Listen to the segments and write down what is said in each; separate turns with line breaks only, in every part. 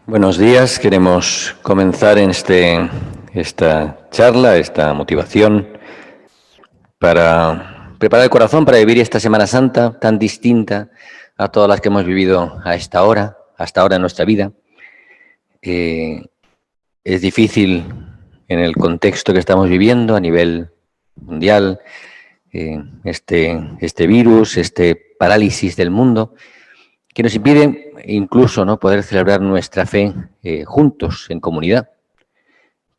Buenos días, queremos comenzar en esta charla, esta motivación para preparar el corazón para vivir esta Semana Santa tan distinta a todas las que hemos vivido hasta ahora en nuestra vida. Es difícil en el contexto que estamos viviendo a nivel mundial, este virus, este parálisis del mundo, que nos impide incluso no poder celebrar nuestra fe juntos, en comunidad.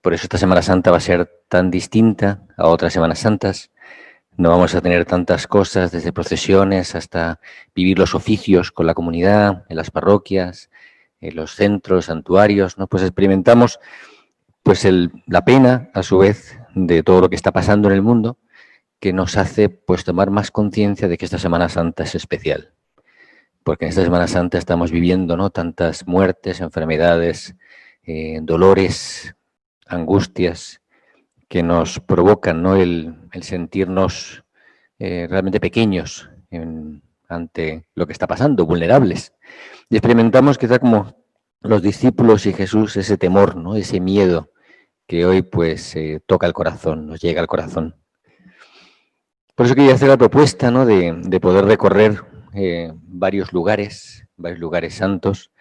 Por eso esta Semana Santa va a ser tan distinta a otras Semanas Santas. No vamos a tener tantas cosas, desde procesiones hasta vivir los oficios con la comunidad, en las parroquias, en los centros, santuarios, ¿no? Pues experimentamos pues la pena, a su vez, de todo lo que está pasando en el mundo, que nos hace pues tomar más conciencia de que esta Semana Santa es especial. Porque en esta Semana Santa estamos viviendo, ¿no?, tantas muertes, enfermedades, dolores, angustias que nos provocan, ¿no?, el sentirnos realmente pequeños ante lo que está pasando, vulnerables. Y experimentamos quizá como los discípulos y Jesús ese temor, ¿no?, ese miedo que hoy pues toca el corazón, nos llega al corazón. Por eso quería hacer la propuesta, ¿no?, de poder recorrer varios lugares santos.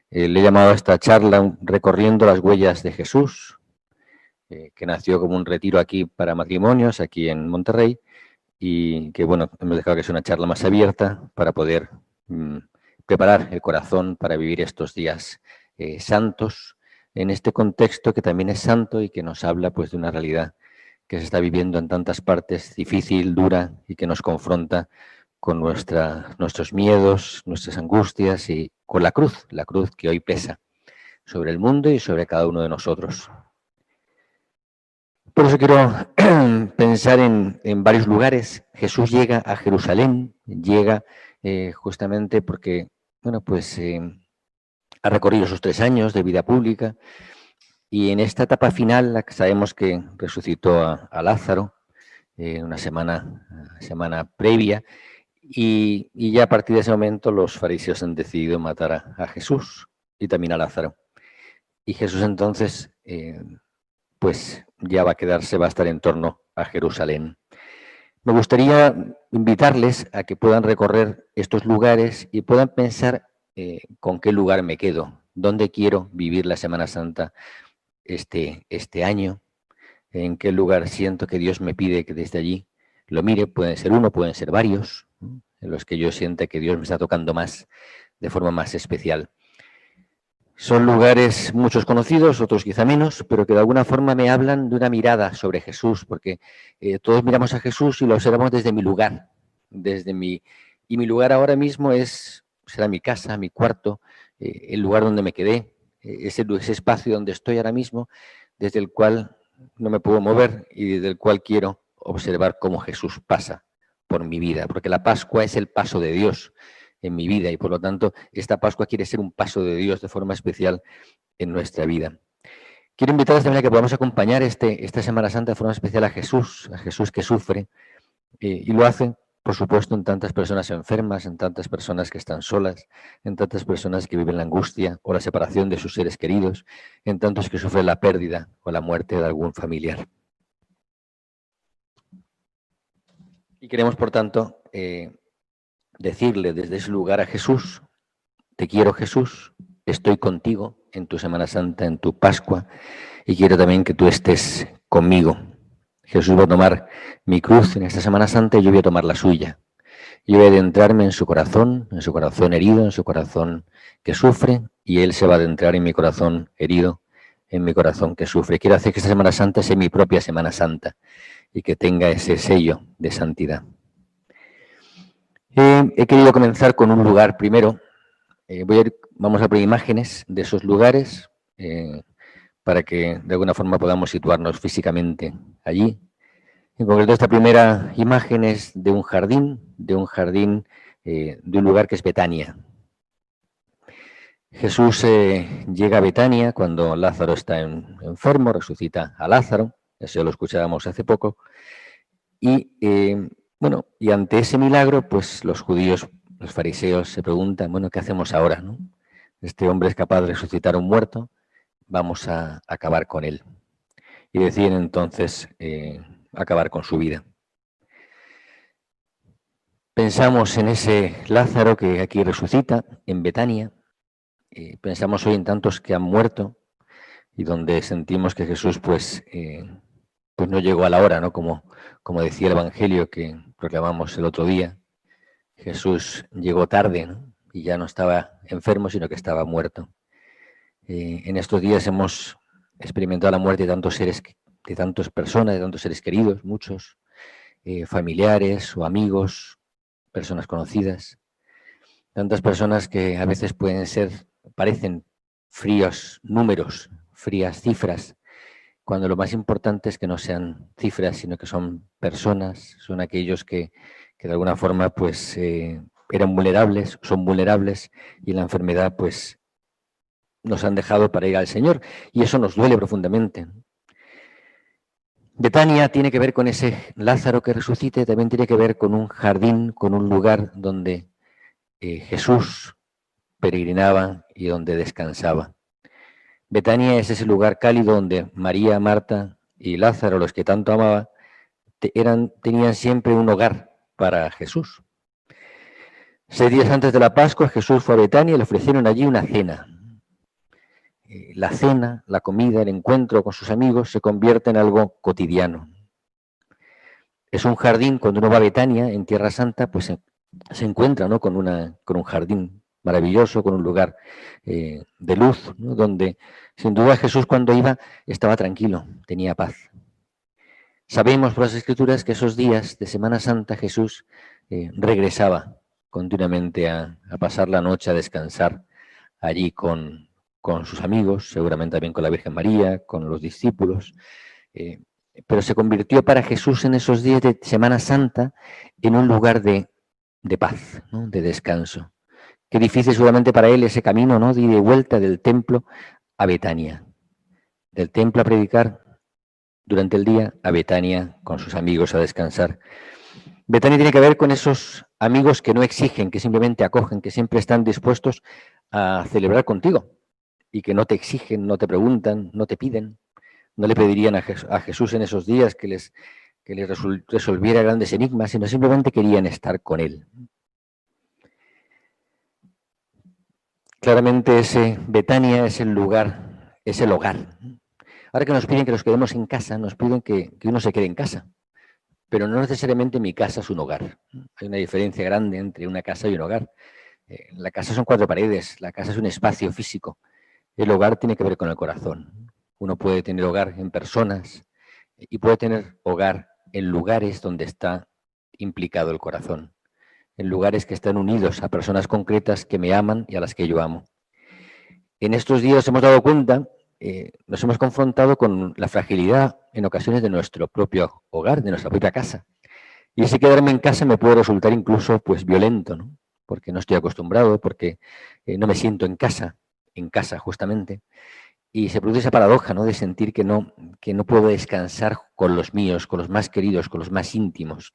Le he llamado a esta charla Recorriendo las huellas de Jesús, que nació como un retiro aquí para matrimonios, aquí en Monterrey, y que, bueno, hemos dejado que sea una charla más abierta para poder preparar el corazón para vivir estos días santos, en este contexto que también es santo y que nos habla pues de una realidad que se está viviendo en tantas partes, difícil, dura, y que nos confronta con nuestros miedos, nuestras angustias y con la cruz que hoy pesa sobre el mundo y sobre cada uno de nosotros. Por eso quiero pensar en varios lugares. Jesús llega a Jerusalén, llega justamente porque, bueno, pues ha recorrido sus 3 años de vida pública y en esta etapa final, la que sabemos que resucitó a Lázaro, una semana previa, y ya a partir de ese momento los fariseos han decidido matar a Jesús y también a Lázaro. Y Jesús entonces pues ya va a estar en torno a Jerusalén. Me gustaría invitarles a que puedan recorrer estos lugares y puedan pensar con qué lugar me quedo, dónde quiero vivir la Semana Santa este año, en qué lugar siento que Dios me pide que desde allí lo mire. Pueden ser uno, pueden ser varios, en los que yo sienta que Dios me está tocando más, de forma más especial. Son lugares muchos conocidos, otros quizá menos, pero que de alguna forma me hablan de una mirada sobre Jesús, porque todos miramos a Jesús y lo observamos desde mi lugar, y mi lugar ahora mismo será mi casa, mi cuarto, el lugar donde me quedé, ese espacio donde estoy ahora mismo, desde el cual no me puedo mover y desde el cual quiero observar cómo Jesús pasa por mi vida, porque la Pascua es el paso de Dios en mi vida y por lo tanto esta Pascua quiere ser un paso de Dios de forma especial en nuestra vida. Quiero invitarles también a que podamos acompañar esta Semana Santa de forma especial a Jesús que sufre y lo hace, por supuesto, en tantas personas enfermas, en tantas personas que están solas, en tantas personas que viven la angustia o la separación de sus seres queridos, en tantos que sufren la pérdida o la muerte de algún familiar. Y queremos, por tanto, decirle desde ese lugar a Jesús: te quiero, Jesús, estoy contigo en tu Semana Santa, en tu Pascua, y quiero también que tú estés conmigo. Jesús va a tomar mi cruz en esta Semana Santa y yo voy a tomar la suya. Yo voy a adentrarme en su corazón herido, en su corazón que sufre, y Él se va a adentrar en mi corazón herido, en mi corazón que sufre. Quiero hacer que esta Semana Santa sea mi propia Semana Santa y que tenga ese sello de santidad. He querido comenzar con un lugar primero. Vamos a poner imágenes de esos lugares para que de alguna forma podamos situarnos físicamente allí. En concreto, esta primera imagen es de un jardín, de un lugar que es Betania. Jesús llega a Betania cuando Lázaro está enfermo, resucita a Lázaro, eso lo escuchábamos hace poco, y y ante ese milagro, pues los judíos, los fariseos se preguntan, bueno, ¿qué hacemos ahora, no? Este hombre es capaz de resucitar a un muerto, vamos a acabar con él. Y deciden entonces acabar con su vida. Pensamos en ese Lázaro que aquí resucita, en Betania. Pensamos hoy en tantos que han muerto y donde sentimos que Jesús pues no llegó a la hora, ¿no? Como decía el Evangelio que proclamamos el otro día. Jesús llegó tarde, ¿no? Y ya no estaba enfermo, sino que estaba muerto. En estos días hemos experimentado la muerte de tantos seres, de tantas personas, de tantos seres queridos, muchos, familiares o amigos, personas conocidas, tantas personas que a veces parecen fríos números, frías cifras, cuando lo más importante es que no sean cifras, sino que son personas, son aquellos que de alguna forma pues eran vulnerables, son vulnerables y la enfermedad pues nos han dejado para ir al Señor y eso nos duele profundamente. Betania tiene que ver con ese Lázaro que resucite, también tiene que ver con un jardín, con un lugar donde Jesús peregrinaba y donde descansaba. Betania es ese lugar cálido donde María, Marta y Lázaro, los que tanto amaba, tenían siempre un hogar para Jesús. 6 días antes de la Pascua, Jesús fue a Betania y le ofrecieron allí una cena. La cena, la comida, el encuentro con sus amigos se convierte en algo cotidiano. Es un jardín, cuando uno va a Betania, en Tierra Santa, pues se encuentra, ¿no? con un jardín maravilloso, con un lugar de luz, ¿no? Donde sin duda Jesús cuando iba estaba tranquilo, tenía paz. Sabemos por las Escrituras que esos días de Semana Santa Jesús regresaba continuamente a pasar la noche, a descansar allí con sus amigos, seguramente también con la Virgen María, con los discípulos, pero se convirtió para Jesús en esos días de Semana Santa en un lugar de paz, ¿no? De descanso. Qué difícil seguramente para él ese camino, ¿no? De ida y vuelta del templo a Betania, del templo a predicar durante el día a Betania con sus amigos a descansar. Betania tiene que ver con esos amigos que no exigen, que simplemente acogen, que siempre están dispuestos a celebrar contigo y que no te exigen, no te preguntan, no te piden. No le pedirían a Jesús en esos días que les resolviera grandes enigmas, sino simplemente querían estar con él. Claramente ese Betania es el lugar, es el hogar. Ahora que nos piden que nos quedemos en casa, nos piden que uno se quede en casa, pero no necesariamente mi casa es un hogar. Hay una diferencia grande entre una casa y un hogar. La casa son 4 paredes, la casa es un espacio físico. El hogar tiene que ver con el corazón. Uno puede tener hogar en personas y puede tener hogar en lugares donde está implicado el corazón, en lugares que están unidos a personas concretas que me aman y a las que yo amo. En estos días hemos dado cuenta, nos hemos confrontado con la fragilidad en ocasiones de nuestro propio hogar, de nuestra propia casa. Y ese quedarme en casa me puede resultar incluso pues violento, ¿no? Porque no estoy acostumbrado, porque no me siento en casa justamente. Y se produce esa paradoja, ¿no? De sentir que no puedo descansar con los míos, con los más queridos, con los más íntimos.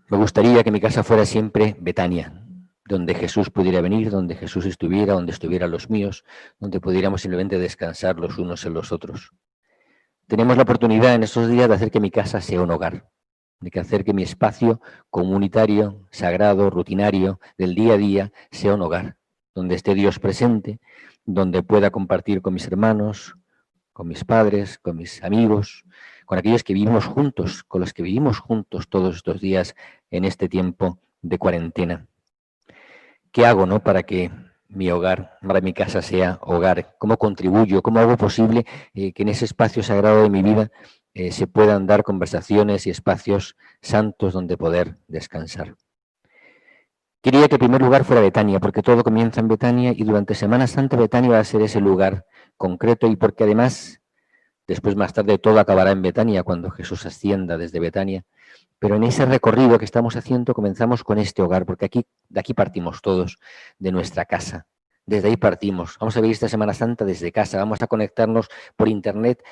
Me gustaría que mi casa fuera siempre Betania, donde Jesús pudiera venir, donde Jesús estuviera, donde estuvieran los míos, donde pudiéramos simplemente descansar los unos en los otros. Tenemos la oportunidad en estos días de hacer que mi casa sea un hogar, de hacer que mi espacio comunitario, sagrado, rutinario, del día a día, sea un hogar, donde esté Dios presente, donde pueda compartir con mis hermanos, con mis padres, con mis amigos, con aquellos que vivimos juntos, con los que vivimos juntos todos estos días en este tiempo de cuarentena. ¿Qué hago, no, para que mi hogar, para mi casa sea hogar? ¿Cómo contribuyo? ¿Cómo hago posible que en ese espacio sagrado de mi vida se puedan dar conversaciones y espacios santos donde poder descansar? Quería que en primer lugar fuera Betania, porque todo comienza en Betania y durante Semana Santa Betania va a ser ese lugar concreto y porque además, después más tarde todo acabará en Betania cuando Jesús ascienda desde Betania. Pero en ese recorrido que estamos haciendo comenzamos con este hogar, porque de aquí partimos todos, de nuestra casa. Desde ahí partimos. Vamos a vivir esta Semana Santa desde casa. Vamos a conectarnos por internet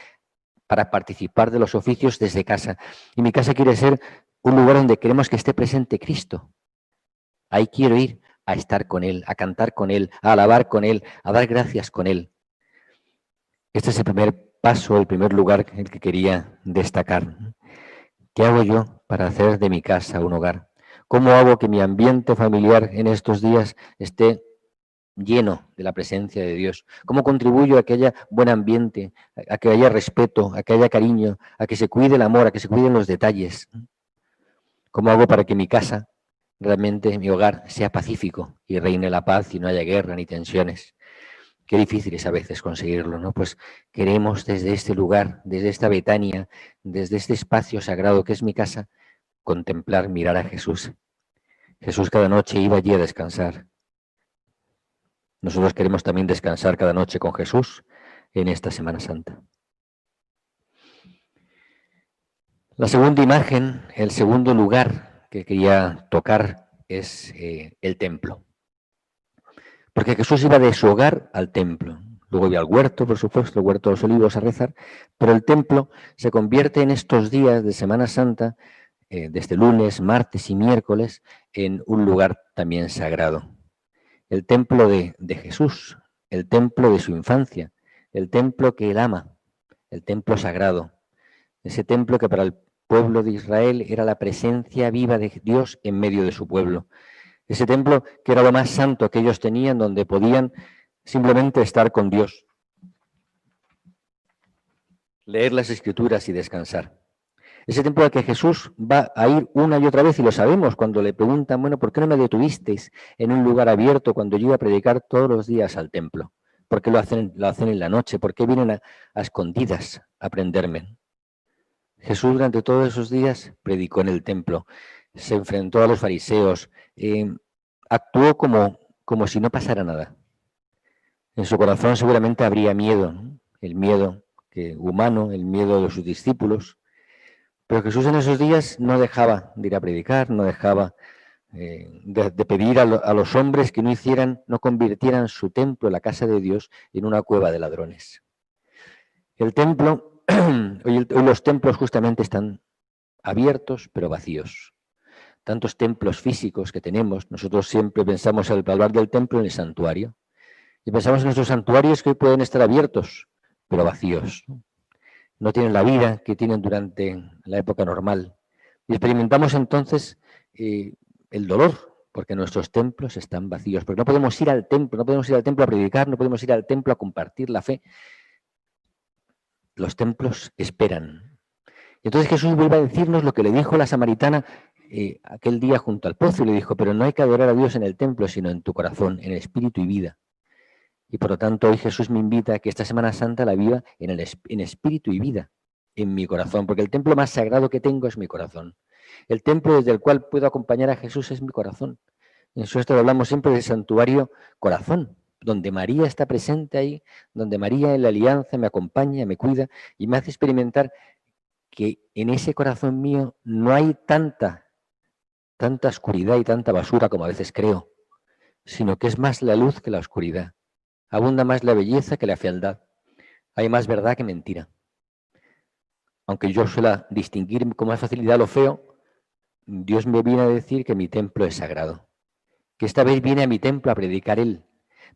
para participar de los oficios desde casa. Y mi casa quiere ser un lugar donde queremos que esté presente Cristo. Ahí quiero ir a estar con Él, a cantar con Él, a alabar con Él, a dar gracias con Él. Este es el primer paso, el primer lugar en el que quería destacar. ¿Qué hago yo para hacer de mi casa un hogar? ¿Cómo hago que mi ambiente familiar en estos días esté lleno de la presencia de Dios? ¿Cómo contribuyo a que haya buen ambiente, a que haya respeto, a que haya cariño, a que se cuide el amor, a que se cuiden los detalles? ¿Cómo hago para que mi casa, realmente mi hogar, sea pacífico y reine la paz y no haya guerra ni tensiones? Qué difícil es a veces conseguirlo, ¿no? Pues queremos desde este lugar, desde esta Betania, desde este espacio sagrado que es mi casa, contemplar, mirar a Jesús. Jesús cada noche iba allí a descansar. Nosotros queremos también descansar cada noche con Jesús en esta Semana Santa. La segunda imagen, el segundo lugar que quería tocar es el templo. Porque Jesús iba de su hogar al templo. Luego iba al huerto, por supuesto, el huerto de los olivos a rezar, pero el templo se convierte en estos días de Semana Santa, desde lunes, martes y miércoles, en un lugar también sagrado. El templo de Jesús, el templo de su infancia, el templo que él ama, el templo sagrado, ese templo que para el pueblo de Israel era la presencia viva de Dios en medio de su pueblo. Ese templo que era lo más santo que ellos tenían, donde podían simplemente estar con Dios, leer las Escrituras y descansar. Ese templo al que Jesús va a ir una y otra vez, y lo sabemos cuando le preguntan, bueno, ¿por qué no me detuvisteis en un lugar abierto cuando yo iba a predicar todos los días al templo? ¿Por qué lo hacen en la noche? ¿Por qué vienen a escondidas a prenderme? Jesús durante todos esos días predicó en el templo, se enfrentó a los fariseos, actuó como si no pasara nada. En su corazón seguramente habría miedo, ¿no? El miedo humano, el miedo de sus discípulos. Pero Jesús en esos días no dejaba de ir a predicar, no dejaba de pedir a los hombres que no convirtieran su templo, la casa de Dios, en una cueva de ladrones. El templo, hoy los templos justamente están abiertos pero vacíos. Tantos templos físicos que tenemos, nosotros siempre pensamos al hablar del templo en el santuario. Y pensamos en nuestros santuarios que hoy pueden estar abiertos, pero vacíos. No tienen la vida que tienen durante la época normal. Y experimentamos entonces el dolor, porque nuestros templos están vacíos, porque no podemos ir al templo, no podemos ir al templo a predicar, no podemos ir al templo a compartir la fe. Los templos esperan. Y entonces Jesús vuelve a decirnos lo que le dijo la samaritana aquel día junto al pozo, y le dijo, pero no hay que adorar a Dios en el templo, sino en tu corazón, en espíritu y vida. Y por lo tanto hoy Jesús me invita a que esta Semana Santa la viva en espíritu y vida, en mi corazón, porque el templo más sagrado que tengo es mi corazón. El templo desde el cual puedo acompañar a Jesús es mi corazón. En esto hablamos siempre del santuario corazón, donde María está presente ahí, donde María en la alianza me acompaña, me cuida y me hace experimentar que en ese corazón mío no hay tanta oscuridad y tanta basura como a veces creo, sino que es más la luz que la oscuridad. Abunda más la belleza que la fealdad. Hay más verdad que mentira. Aunque yo suela distinguir con más facilidad lo feo, Dios me viene a decir que mi templo es sagrado. Que esta vez viene a mi templo a predicar Él.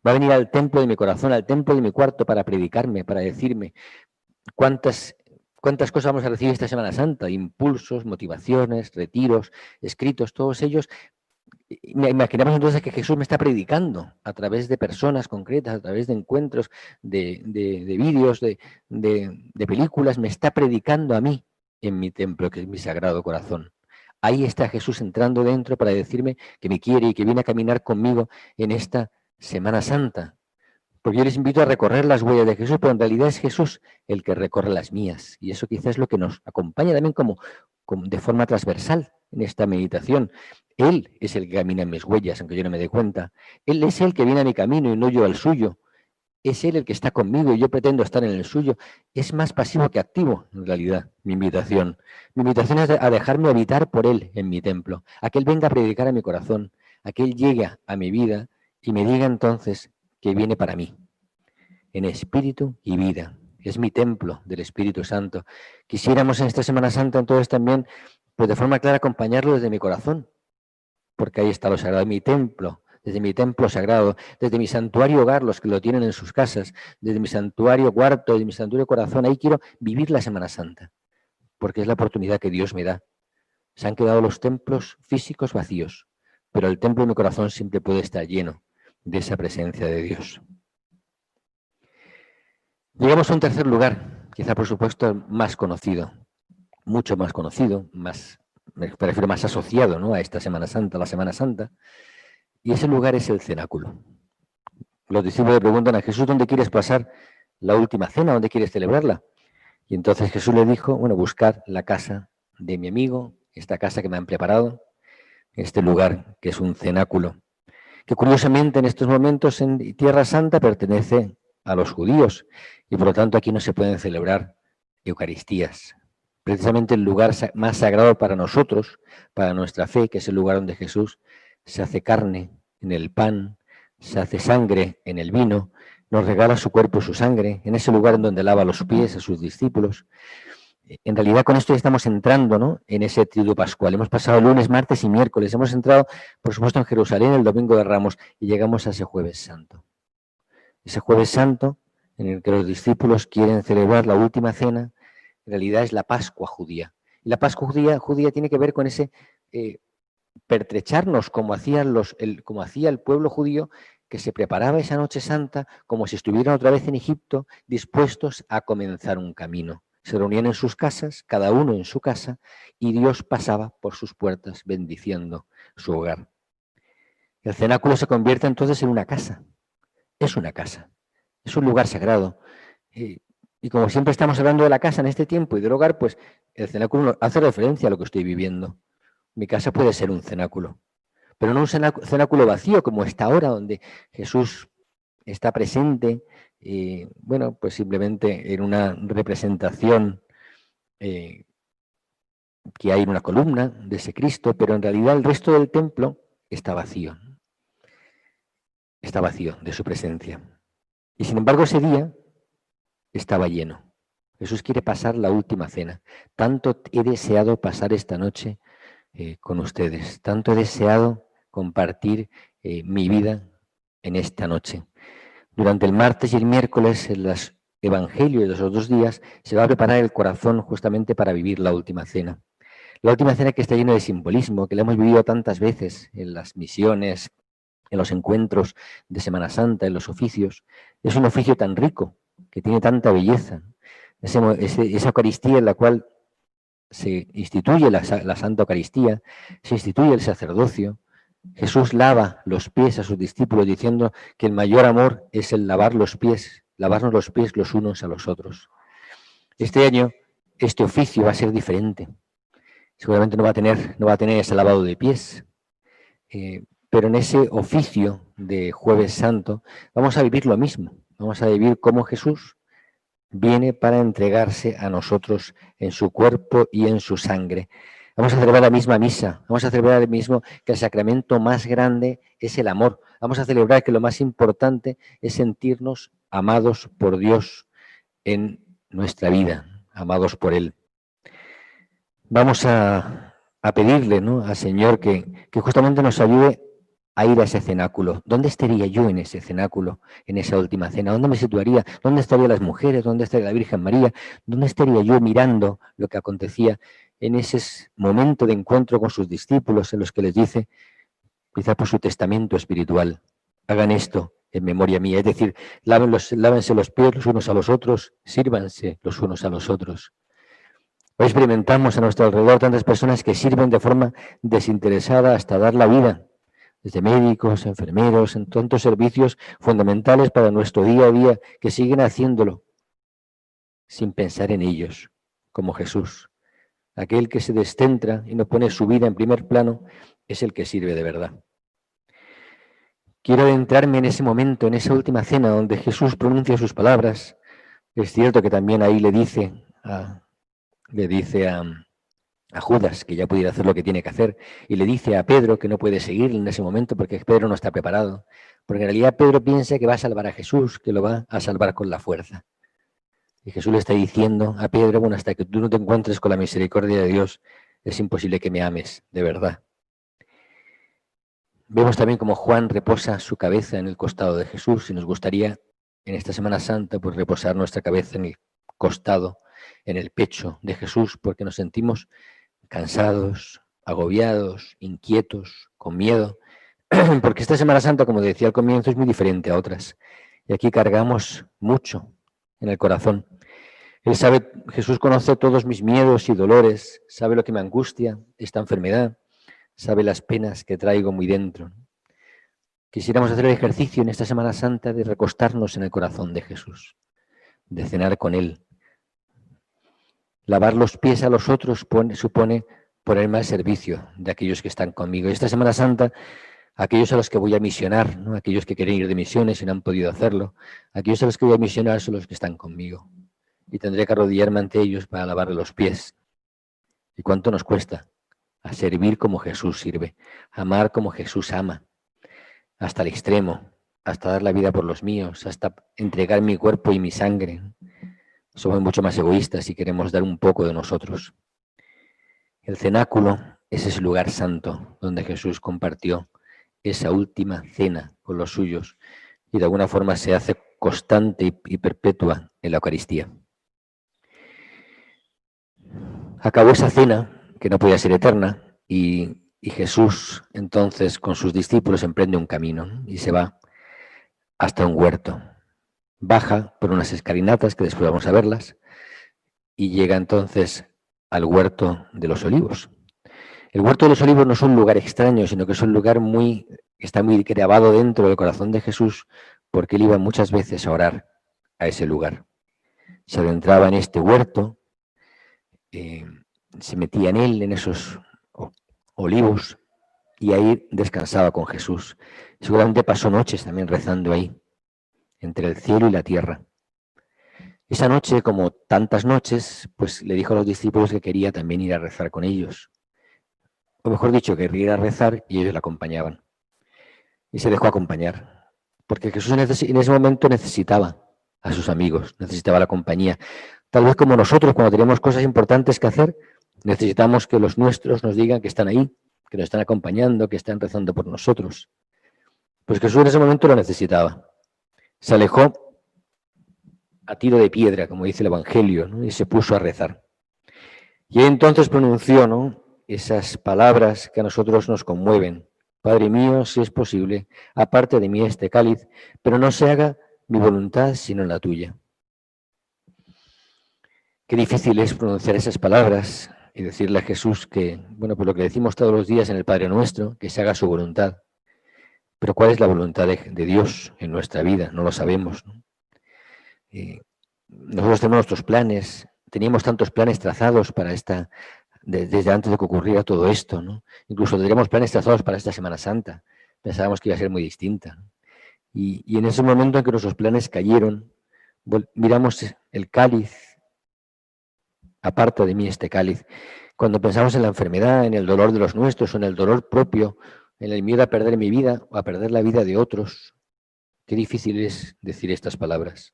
Va a venir al templo de mi corazón, al templo de mi cuarto para predicarme, para decirme cuántas cosas vamos a recibir esta Semana Santa. Impulsos, motivaciones, retiros, escritos, todos ellos. Imaginamos entonces que Jesús me está predicando a través de personas concretas, a través de encuentros, de vídeos, de películas, me está predicando a mí en mi templo, que es mi sagrado corazón. Ahí está Jesús entrando dentro para decirme que me quiere y que viene a caminar conmigo en esta Semana Santa. Porque yo les invito a recorrer las huellas de Jesús, pero en realidad es Jesús el que recorre las mías. Y eso quizás es lo que nos acompaña también como de forma transversal en esta meditación. Él es el que camina en mis huellas, aunque yo no me dé cuenta. Él es el que viene a mi camino y no yo al suyo. Es Él el que está conmigo y yo pretendo estar en el suyo. Es más pasivo que activo, en realidad, mi invitación. Mi invitación es a dejarme habitar por Él en mi templo, a que Él venga a predicar a mi corazón, a que Él llegue a mi vida y me diga entonces que viene para mí, en espíritu y vida. Es mi templo del Espíritu Santo. Quisiéramos en esta Semana Santa entonces también, pues de forma clara, acompañarlo desde mi corazón, porque ahí está lo sagrado, mi templo desde mi templo sagrado, desde mi santuario hogar, los que lo tienen en sus casas, desde mi santuario cuarto, desde mi santuario corazón, ahí quiero vivir la Semana Santa, porque es la oportunidad que Dios me da. Se han quedado los templos físicos vacíos, pero el templo de mi corazón siempre puede estar lleno de esa presencia de Dios. Llegamos a un tercer lugar, quizá por supuesto más conocido, mucho más conocido, me prefiero más asociado, ¿no?, a esta Semana Santa, la Semana Santa, y ese lugar es el cenáculo. Los discípulos le preguntan a Jesús: ¿dónde quieres pasar la última cena? ¿Dónde quieres celebrarla? Y entonces Jesús le dijo: bueno, buscar la casa de mi amigo, esta casa que me han preparado, este lugar que es un cenáculo, que curiosamente en estos momentos en Tierra Santa pertenece a los judíos y por lo tanto aquí no se pueden celebrar Eucaristías. Precisamente el lugar más sagrado para nosotros, para nuestra fe, que es el lugar donde Jesús se hace carne en el pan, se hace sangre en el vino, nos regala su cuerpo y su sangre, en ese lugar en donde lava los pies a sus discípulos. En realidad con esto ya estamos entrando, ¿no?, en ese triduo pascual. Hemos pasado lunes, martes y miércoles. Hemos entrado, por supuesto, en Jerusalén el domingo de Ramos y llegamos a ese jueves santo. Ese jueves santo en el que los discípulos quieren celebrar la última cena, en realidad es la Pascua judía. Y la Pascua judía tiene que ver con ese pertrecharnos como hacía el pueblo judío, que se preparaba esa noche santa como si estuvieran otra vez en Egipto, dispuestos a comenzar un camino. Se reunían en sus casas, cada uno en su casa, y Dios pasaba por sus puertas bendiciendo su hogar. El cenáculo se convierte entonces en una casa. Es una casa, es un lugar sagrado. Y como siempre estamos hablando de la casa en este tiempo y del hogar, pues el cenáculo hace referencia a lo que estoy viviendo. Mi casa puede ser un cenáculo, pero no un cenáculo vacío como está ahora, donde Jesús está presente, bueno, pues simplemente en una representación que hay en una columna de ese Cristo, pero en realidad el resto del templo está vacío de su presencia. Y sin embargo ese día estaba lleno. Jesús quiere pasar la última cena. Tanto he deseado pasar esta noche con ustedes, tanto he deseado compartir mi vida en esta noche. Durante el martes y el miércoles, en los evangelios de esos 2 días, se va a preparar el corazón justamente para vivir la última cena. La última cena que está llena de simbolismo, que la hemos vivido tantas veces en las misiones, en los encuentros de Semana Santa, en los oficios. Es un oficio tan rico, que tiene tanta belleza. Esa Eucaristía en la cual se instituye la Santa Eucaristía, se instituye el sacerdocio. Jesús lava los pies a sus discípulos diciendo que el mayor amor es el lavarnos los pies los unos a los otros. Este año este oficio va a ser diferente. Seguramente no va a tener ese lavado de pies, pero en ese oficio de Jueves Santo vamos a vivir lo mismo. Vamos a vivir cómo Jesús viene para entregarse a nosotros en su cuerpo y en su sangre. Vamos a celebrar la misma misa, vamos a celebrar el mismo, que el sacramento más grande es el amor. Vamos a celebrar que lo más importante es sentirnos amados por Dios en nuestra vida, amados por Él. Vamos a pedirle, ¿no?, al Señor que justamente nos ayude a ir a ese cenáculo. ¿Dónde estaría yo en ese cenáculo, en esa última cena? ¿Dónde me situaría? ¿Dónde estarían las mujeres? ¿Dónde estaría la Virgen María? ¿Dónde estaría yo mirando lo que acontecía en ese momento de encuentro con sus discípulos, en los que les dice, quizá por su testamento espiritual, hagan esto en memoria mía? Es decir, lávense los pies los unos a los otros, sírvanse los unos a los otros. Hoy experimentamos a nuestro alrededor tantas personas que sirven de forma desinteresada hasta dar la vida, desde médicos, enfermeros, en tantos servicios fundamentales para nuestro día a día, que siguen haciéndolo sin pensar en ellos, como Jesús. Aquel que se descentra y no pone su vida en primer plano es el que sirve de verdad. Quiero adentrarme en ese momento, en esa última cena donde Jesús pronuncia sus palabras. Es cierto que también ahí le dice a Judas que ya pudiera hacer lo que tiene que hacer, y le dice a Pedro que no puede seguirle en ese momento porque Pedro no está preparado, porque en realidad Pedro piensa que va a salvar a Jesús, que lo va a salvar con la fuerza. Y Jesús le está diciendo a Pedro, bueno, hasta que tú no te encuentres con la misericordia de Dios, es imposible que me ames de verdad. Vemos también cómo Juan reposa su cabeza en el costado de Jesús y nos gustaría en esta Semana Santa pues reposar nuestra cabeza en el costado, en el pecho de Jesús, porque nos sentimos cansados, agobiados, inquietos, con miedo, porque esta Semana Santa, como decía al comienzo, es muy diferente a otras. Y aquí cargamos mucho en el corazón. Él sabe, Jesús conoce todos mis miedos y dolores, sabe lo que me angustia, esta enfermedad, sabe las penas que traigo muy dentro. Quisiéramos hacer el ejercicio en esta Semana Santa de recostarnos en el corazón de Jesús, de cenar con Él. Lavar los pies a los otros supone ponerme al servicio de aquellos que están conmigo. Y esta Semana Santa, aquellos a los que voy a misionar, ¿no? Aquellos que quieren ir de misiones y no han podido hacerlo, aquellos a los que voy a misionar son los que están conmigo. Y tendré que arrodillarme ante ellos para lavarle los pies. ¿Y cuánto nos cuesta? A servir como Jesús sirve, amar como Jesús ama, hasta el extremo, hasta dar la vida por los míos, hasta entregar mi cuerpo y mi sangre. Somos mucho más egoístas y queremos dar un poco de nosotros. El cenáculo es ese lugar santo donde Jesús compartió esa última cena con los suyos y de alguna forma se hace constante y perpetua en la Eucaristía. Acabó esa cena, que no podía ser eterna, y Jesús entonces con sus discípulos emprende un camino, ¿no? Y se va hasta un huerto. Baja por unas escalinatas, que después vamos a verlas, y llega entonces al huerto de los olivos. El huerto de los olivos no es un lugar extraño, sino que es un lugar que está muy grabado dentro del corazón de Jesús, porque él iba muchas veces a orar a ese lugar. Se adentraba en este huerto, se metía en él, en esos olivos, y ahí descansaba con Jesús. Seguramente pasó noches también rezando ahí, entre el cielo y la tierra. Esa noche, como tantas noches, pues le dijo a los discípulos que quería también ir a rezar con ellos. O mejor dicho, que quería ir a rezar y ellos le acompañaban. Y se dejó acompañar. Porque Jesús en ese momento necesitaba a sus amigos, necesitaba la compañía. Tal vez como nosotros, cuando tenemos cosas importantes que hacer, necesitamos que los nuestros nos digan que están ahí, que nos están acompañando, que están rezando por nosotros. Pues Jesús en ese momento lo necesitaba. Se alejó a tiro de piedra, como dice el Evangelio, ¿no? Y se puso a rezar. Y entonces pronunció, ¿no?, esas palabras que a nosotros nos conmueven. Padre mío, si es posible, aparte de mí este cáliz, pero no se haga mi voluntad sino la tuya. Qué difícil es pronunciar esas palabras y decirle a Jesús que, bueno, pues lo que decimos todos los días en el Padre Nuestro, que se haga su voluntad. Pero ¿cuál es la voluntad de Dios en nuestra vida? No lo sabemos, ¿no? Nosotros tenemos nuestros planes, teníamos tantos planes trazados para desde antes de que ocurriera todo esto, ¿no? Incluso tendríamos planes trazados para esta Semana Santa. Pensábamos que iba a ser muy distinta, ¿no? Y en ese momento en que nuestros planes cayeron, miramos el cáliz, aparta de mí este cáliz. Cuando pensamos en la enfermedad, en el dolor de los nuestros, o en el dolor propio, en el miedo a perder mi vida o a perder la vida de otros, qué difícil es decir estas palabras.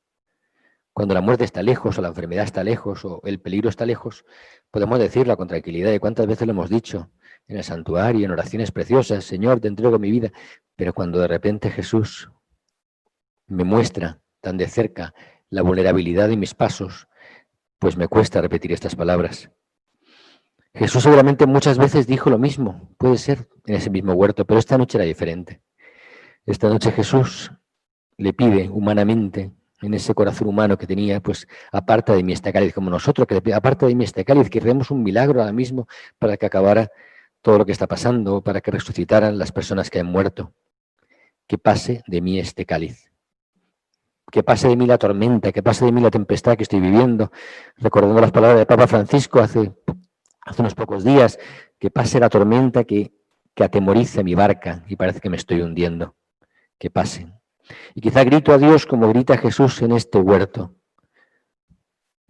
Cuando la muerte está lejos, o la enfermedad está lejos, o el peligro está lejos, podemos decirla con tranquilidad. ¿Y cuántas veces lo hemos dicho en el santuario, en oraciones preciosas? Señor, te entrego mi vida. Pero cuando de repente Jesús me muestra tan de cerca la vulnerabilidad de mis pasos, pues me cuesta repetir estas palabras. Jesús seguramente muchas veces dijo lo mismo, puede ser, en ese mismo huerto, pero esta noche era diferente. Esta noche Jesús le pide humanamente, en ese corazón humano que tenía, pues aparta de mí este cáliz, como nosotros, que le pide, aparta de mí este cáliz, que queremos un milagro ahora mismo para que acabara todo lo que está pasando, para que resucitaran las personas que han muerto. Que pase de mí este cáliz. Que pase de mí la tormenta, que pase de mí la tempestad que estoy viviendo. Recordando las palabras del Papa Francisco hace unos pocos días, que pase la tormenta que atemorice mi barca y parece que me estoy hundiendo. Que pase. Y quizá grito a Dios como grita Jesús en este huerto.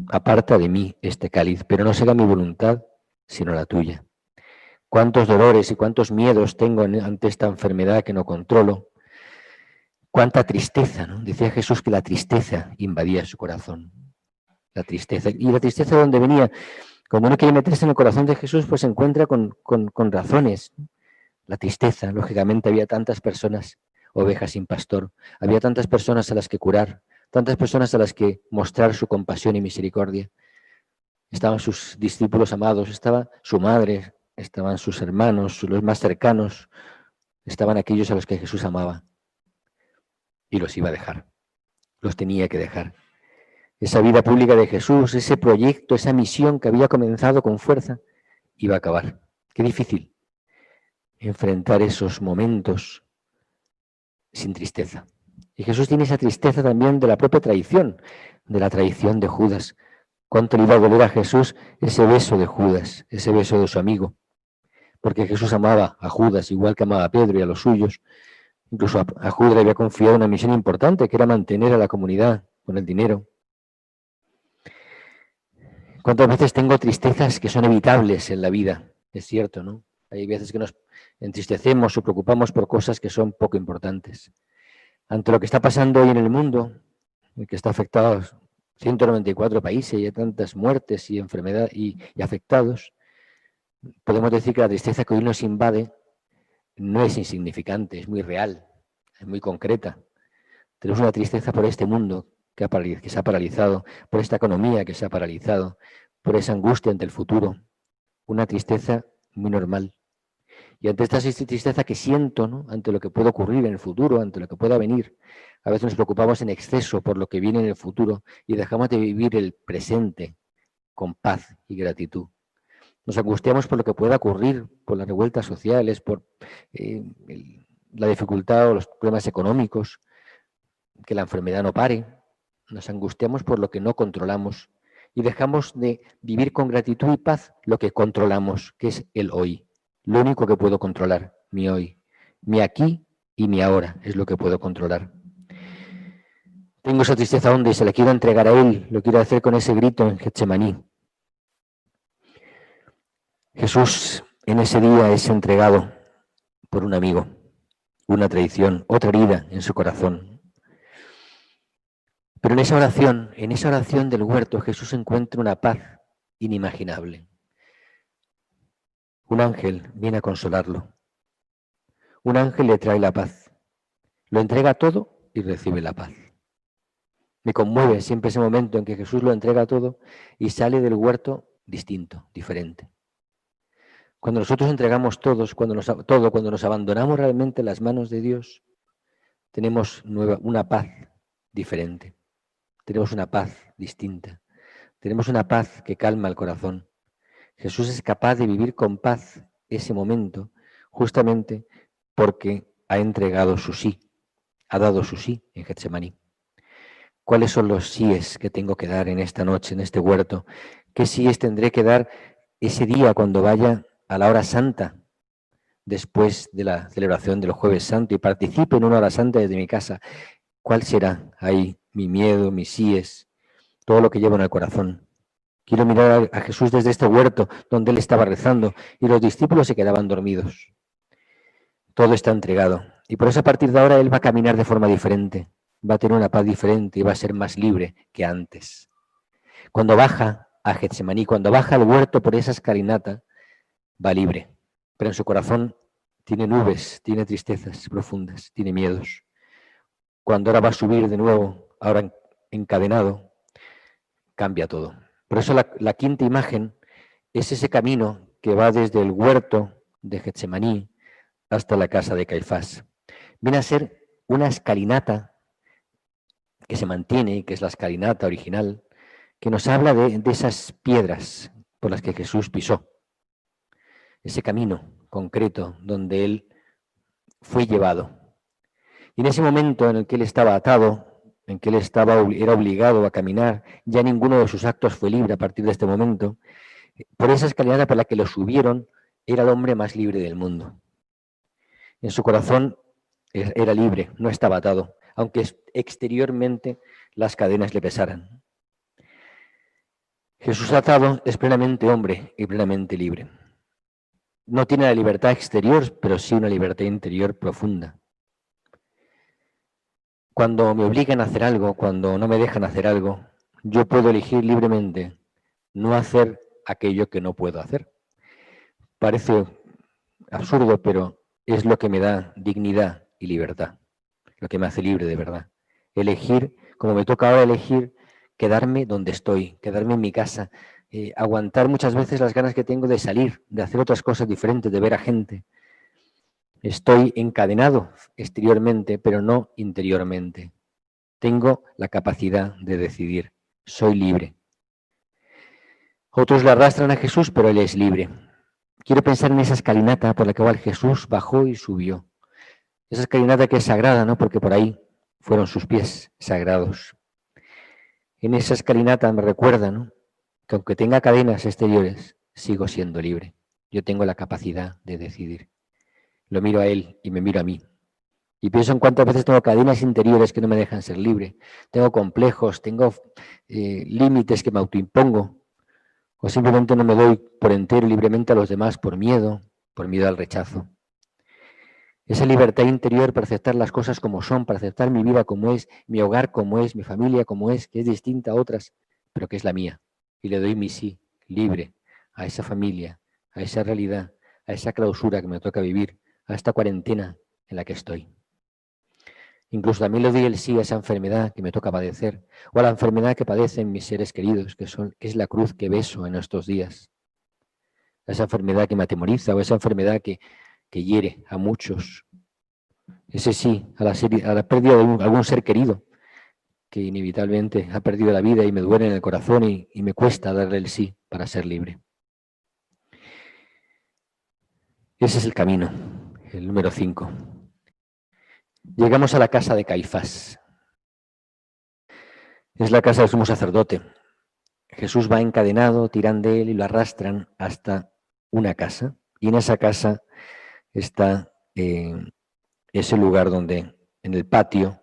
Aparta de mí este cáliz, pero no será mi voluntad, sino la tuya. Cuántos dolores y cuántos miedos tengo ante esta enfermedad que no controlo. Cuánta tristeza, ¿no? Decía Jesús que la tristeza invadía su corazón. La tristeza. ¿Y la tristeza de dónde venía? Cuando uno quiere meterse en el corazón de Jesús, pues se encuentra con razones. la tristeza. Lógicamente había tantas personas, ovejas sin pastor, había tantas personas a las que curar, tantas personas a las que mostrar su compasión y misericordia. Estaban sus discípulos amados, estaba su madre, estaban sus hermanos, los más cercanos, estaban aquellos a los que Jesús amaba y los iba a dejar, los tenía que dejar. Esa vida pública de Jesús, ese proyecto, esa misión que había comenzado con fuerza, iba a acabar. Qué difícil enfrentar esos momentos sin tristeza. Y Jesús tiene esa tristeza también de la propia traición, de la traición de Judas. Cuánto le iba a doler a Jesús ese beso de Judas, ese beso de su amigo. Porque Jesús amaba a Judas igual que amaba a Pedro y a los suyos. Incluso a Judas le había confiado una misión importante, que era mantener a la comunidad con el dinero. ¿Cuántas veces tengo tristezas que son evitables en la vida? Es cierto, ¿no? Hay veces que nos entristecemos o preocupamos por cosas que son poco importantes. Ante lo que está pasando hoy en el mundo, el que está afectado a 194 países y hay tantas muertes y enfermedades y afectados, podemos decir que la tristeza que hoy nos invade no es insignificante, es muy real, es muy concreta. Tenemos una tristeza por este mundo que se ha paralizado, por esta economía que se ha paralizado, por esa angustia ante el futuro, una tristeza muy normal. Y ante esta tristeza que siento, ¿no?, ante lo que puede ocurrir en el futuro, ante lo que pueda venir, a veces nos preocupamos en exceso por lo que viene en el futuro y dejamos de vivir el presente con paz y gratitud. Nos angustiamos por lo que pueda ocurrir, por las revueltas sociales, por la dificultad o los problemas económicos, que la enfermedad no pare. Nos angustiamos por lo que no controlamos y dejamos de vivir con gratitud y paz lo que controlamos, que es el hoy. Lo único que puedo controlar, mi hoy. Mi aquí y mi ahora es lo que puedo controlar. Tengo esa tristeza honda y se la quiero entregar a Él. Lo quiero hacer con ese grito en Getsemaní. Jesús en ese día es entregado por un amigo, una traición, otra herida en su corazón. Pero en esa oración del huerto, Jesús encuentra una paz inimaginable. Un ángel viene a consolarlo. Un ángel le trae la paz. Lo entrega todo y recibe la paz. Me conmueve siempre ese momento en que Jesús lo entrega todo y sale del huerto distinto, diferente. Cuando nosotros entregamos todo, cuando nos abandonamos realmente en las manos de Dios, tenemos una paz diferente. Tenemos una paz distinta. Tenemos una paz que calma el corazón. Jesús es capaz de vivir con paz ese momento justamente porque ha entregado su sí, ha dado su sí en Getsemaní. ¿Cuáles son los síes que tengo que dar en esta noche, en este huerto? ¿Qué síes tendré que dar ese día cuando vaya a la hora santa, después de la celebración del Jueves Santo y participe en una hora santa desde mi casa? ¿Cuál será ahí mi miedo, mis síes, todo lo que llevo en el corazón? Quiero mirar a Jesús desde este huerto donde Él estaba rezando y los discípulos se quedaban dormidos. Todo está entregado. Y por eso a partir de ahora Él va a caminar de forma diferente, va a tener una paz diferente y va a ser más libre que antes. Cuando baja a Getsemaní, cuando baja al huerto por esa escalinata, va libre. Pero en su corazón tiene nubes, tiene tristezas profundas, tiene miedos. Cuando ahora va a subir de nuevo, ahora encadenado, cambia todo. Por eso la quinta imagen es ese camino que va desde el huerto de Getsemaní hasta la casa de Caifás. Viene a ser una escalinata que se mantiene, que es la escalinata original, que nos habla de esas piedras por las que Jesús pisó. Ese camino concreto donde Él fue llevado. Y en ese momento en el que Él estaba atado, en que Él era obligado a caminar, ya ninguno de sus actos fue libre a partir de este momento. Por esa escalinata por la que lo subieron, era el hombre más libre del mundo. En su corazón era libre, no estaba atado, aunque exteriormente las cadenas le pesaran. Jesús atado es plenamente hombre y plenamente libre. No tiene la libertad exterior, pero sí una libertad interior profunda. Cuando me obligan a hacer algo, cuando no me dejan hacer algo, yo puedo elegir libremente no hacer aquello que no puedo hacer. Parece absurdo, pero es lo que me da dignidad y libertad, lo que me hace libre de verdad. Elegir, como me toca ahora elegir, quedarme donde estoy, quedarme en mi casa, aguantar muchas veces las ganas que tengo de salir, de hacer otras cosas diferentes, de ver a gente. Estoy encadenado exteriormente, pero no interiormente. Tengo la capacidad de decidir. Soy libre. Otros le arrastran a Jesús, pero Él es libre. Quiero pensar en esa escalinata por la que Jesús bajó y subió. Esa escalinata que es sagrada, ¿no? Porque por ahí fueron sus pies sagrados. En esa escalinata me recuerda, ¿no?, que aunque tenga cadenas exteriores, sigo siendo libre. Yo tengo la capacidad de decidir. Lo miro a Él y me miro a mí. Y pienso en cuántas veces tengo cadenas interiores que no me dejan ser libre. Tengo complejos, tengo límites que me autoimpongo. O simplemente no me doy por entero y libremente a los demás por miedo al rechazo. Esa libertad interior para aceptar las cosas como son, para aceptar mi vida como es, mi hogar como es, mi familia como es, que es distinta a otras, pero que es la mía. Y le doy mi sí, libre, a esa familia, a esa realidad, a esa clausura que me toca vivir, a esta cuarentena en la que estoy. Incluso también le doy el sí a esa enfermedad que me toca padecer, o a la enfermedad que padecen mis seres queridos, que es la cruz que beso en estos días. A esa enfermedad que me atemoriza, o esa enfermedad que hiere a muchos. Ese sí, a la pérdida de algún ser querido, que inevitablemente ha perdido la vida y me duele en el corazón y me cuesta darle el sí para ser libre. Ese es el camino, el número 5. Llegamos a la casa de Caifás. Es la casa del sumo sacerdote. Jesús va encadenado, tiran de él y lo arrastran hasta una casa. Y en esa casa está ese lugar donde en el patio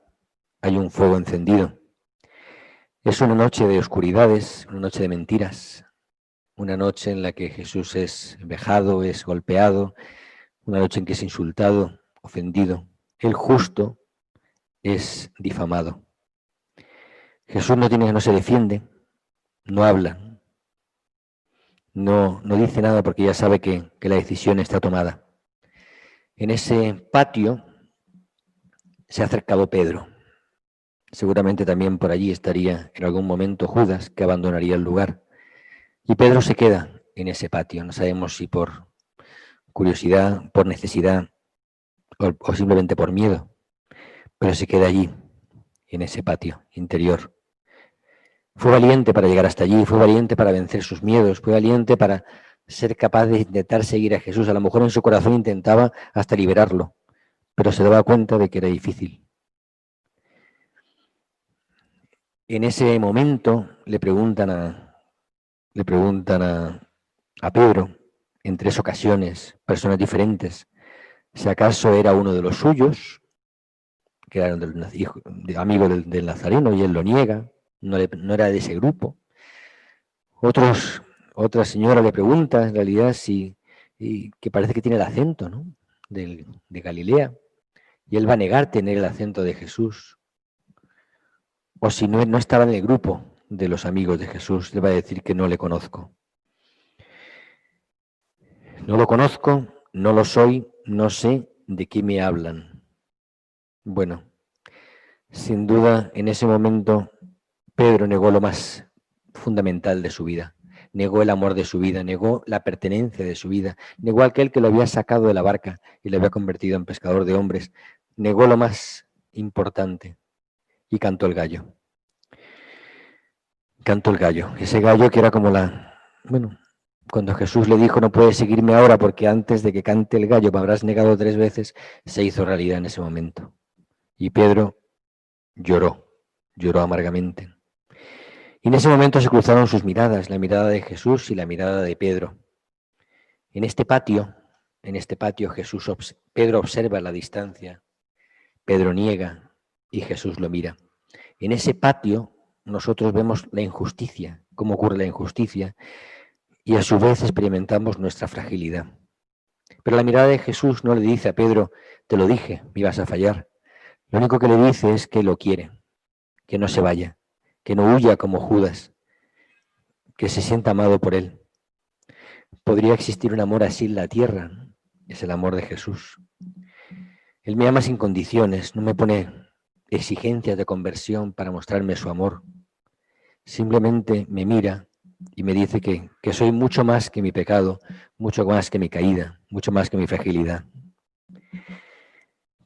hay un fuego encendido. Es una noche de oscuridades, una noche de mentiras, una noche en la que Jesús es vejado, es golpeado, una noche en que es insultado, ofendido. El justo es difamado. Jesús no se defiende, no habla, no dice nada porque ya sabe que la decisión está tomada. En ese patio se ha acercado Pedro. Seguramente también por allí estaría en algún momento Judas, que abandonaría el lugar. Y Pedro se queda en ese patio. No sabemos si por curiosidad, por necesidad o simplemente por miedo, pero se queda allí, en ese patio interior. Fue valiente para llegar hasta allí, fue valiente para vencer sus miedos, fue valiente para ser capaz de intentar seguir a Jesús. A lo mejor en su corazón intentaba hasta liberarlo, pero se daba cuenta de que era difícil. En ese momento le preguntan a Pedro, en 3 ocasiones, personas diferentes, si acaso era uno de los suyos, que era amigo del Nazareno, y él lo niega, no era de ese grupo. Otra señora le pregunta, en realidad, que parece que tiene el acento, ¿no?, de Galilea, y él va a negar tener el acento de Jesús. O si no estaba en el grupo de los amigos de Jesús, le va a decir que no le conozco. No lo conozco, no lo soy, no sé de qué me hablan. Bueno, sin duda, en ese momento, Pedro negó lo más fundamental de su vida. Negó el amor de su vida, negó la pertenencia de su vida, negó a aquel que lo había sacado de la barca y lo había convertido en pescador de hombres. Negó lo más importante y cantó el gallo. Cantó el gallo. Ese gallo que era como cuando Jesús le dijo, no puedes seguirme ahora porque antes de que cante el gallo me habrás negado 3 veces, se hizo realidad en ese momento. Y Pedro lloró amargamente. Y en ese momento se cruzaron sus miradas, la mirada de Jesús y la mirada de Pedro. En este patio Pedro observa la distancia, Pedro niega y Jesús lo mira. En ese patio nosotros vemos la injusticia, cómo ocurre la injusticia, y a su vez experimentamos nuestra fragilidad. Pero la mirada de Jesús no le dice a Pedro, te lo dije, me ibas a fallar. Lo único que le dice es que lo quiere, que no se vaya, que no huya como Judas, que se sienta amado por él. Podría existir un amor así en la tierra, ¿no? Es el amor de Jesús. Él me ama sin condiciones, no me pone exigencias de conversión para mostrarme su amor. Simplemente me mira y me dice que soy mucho más que mi pecado, mucho más que mi caída, mucho más que mi fragilidad.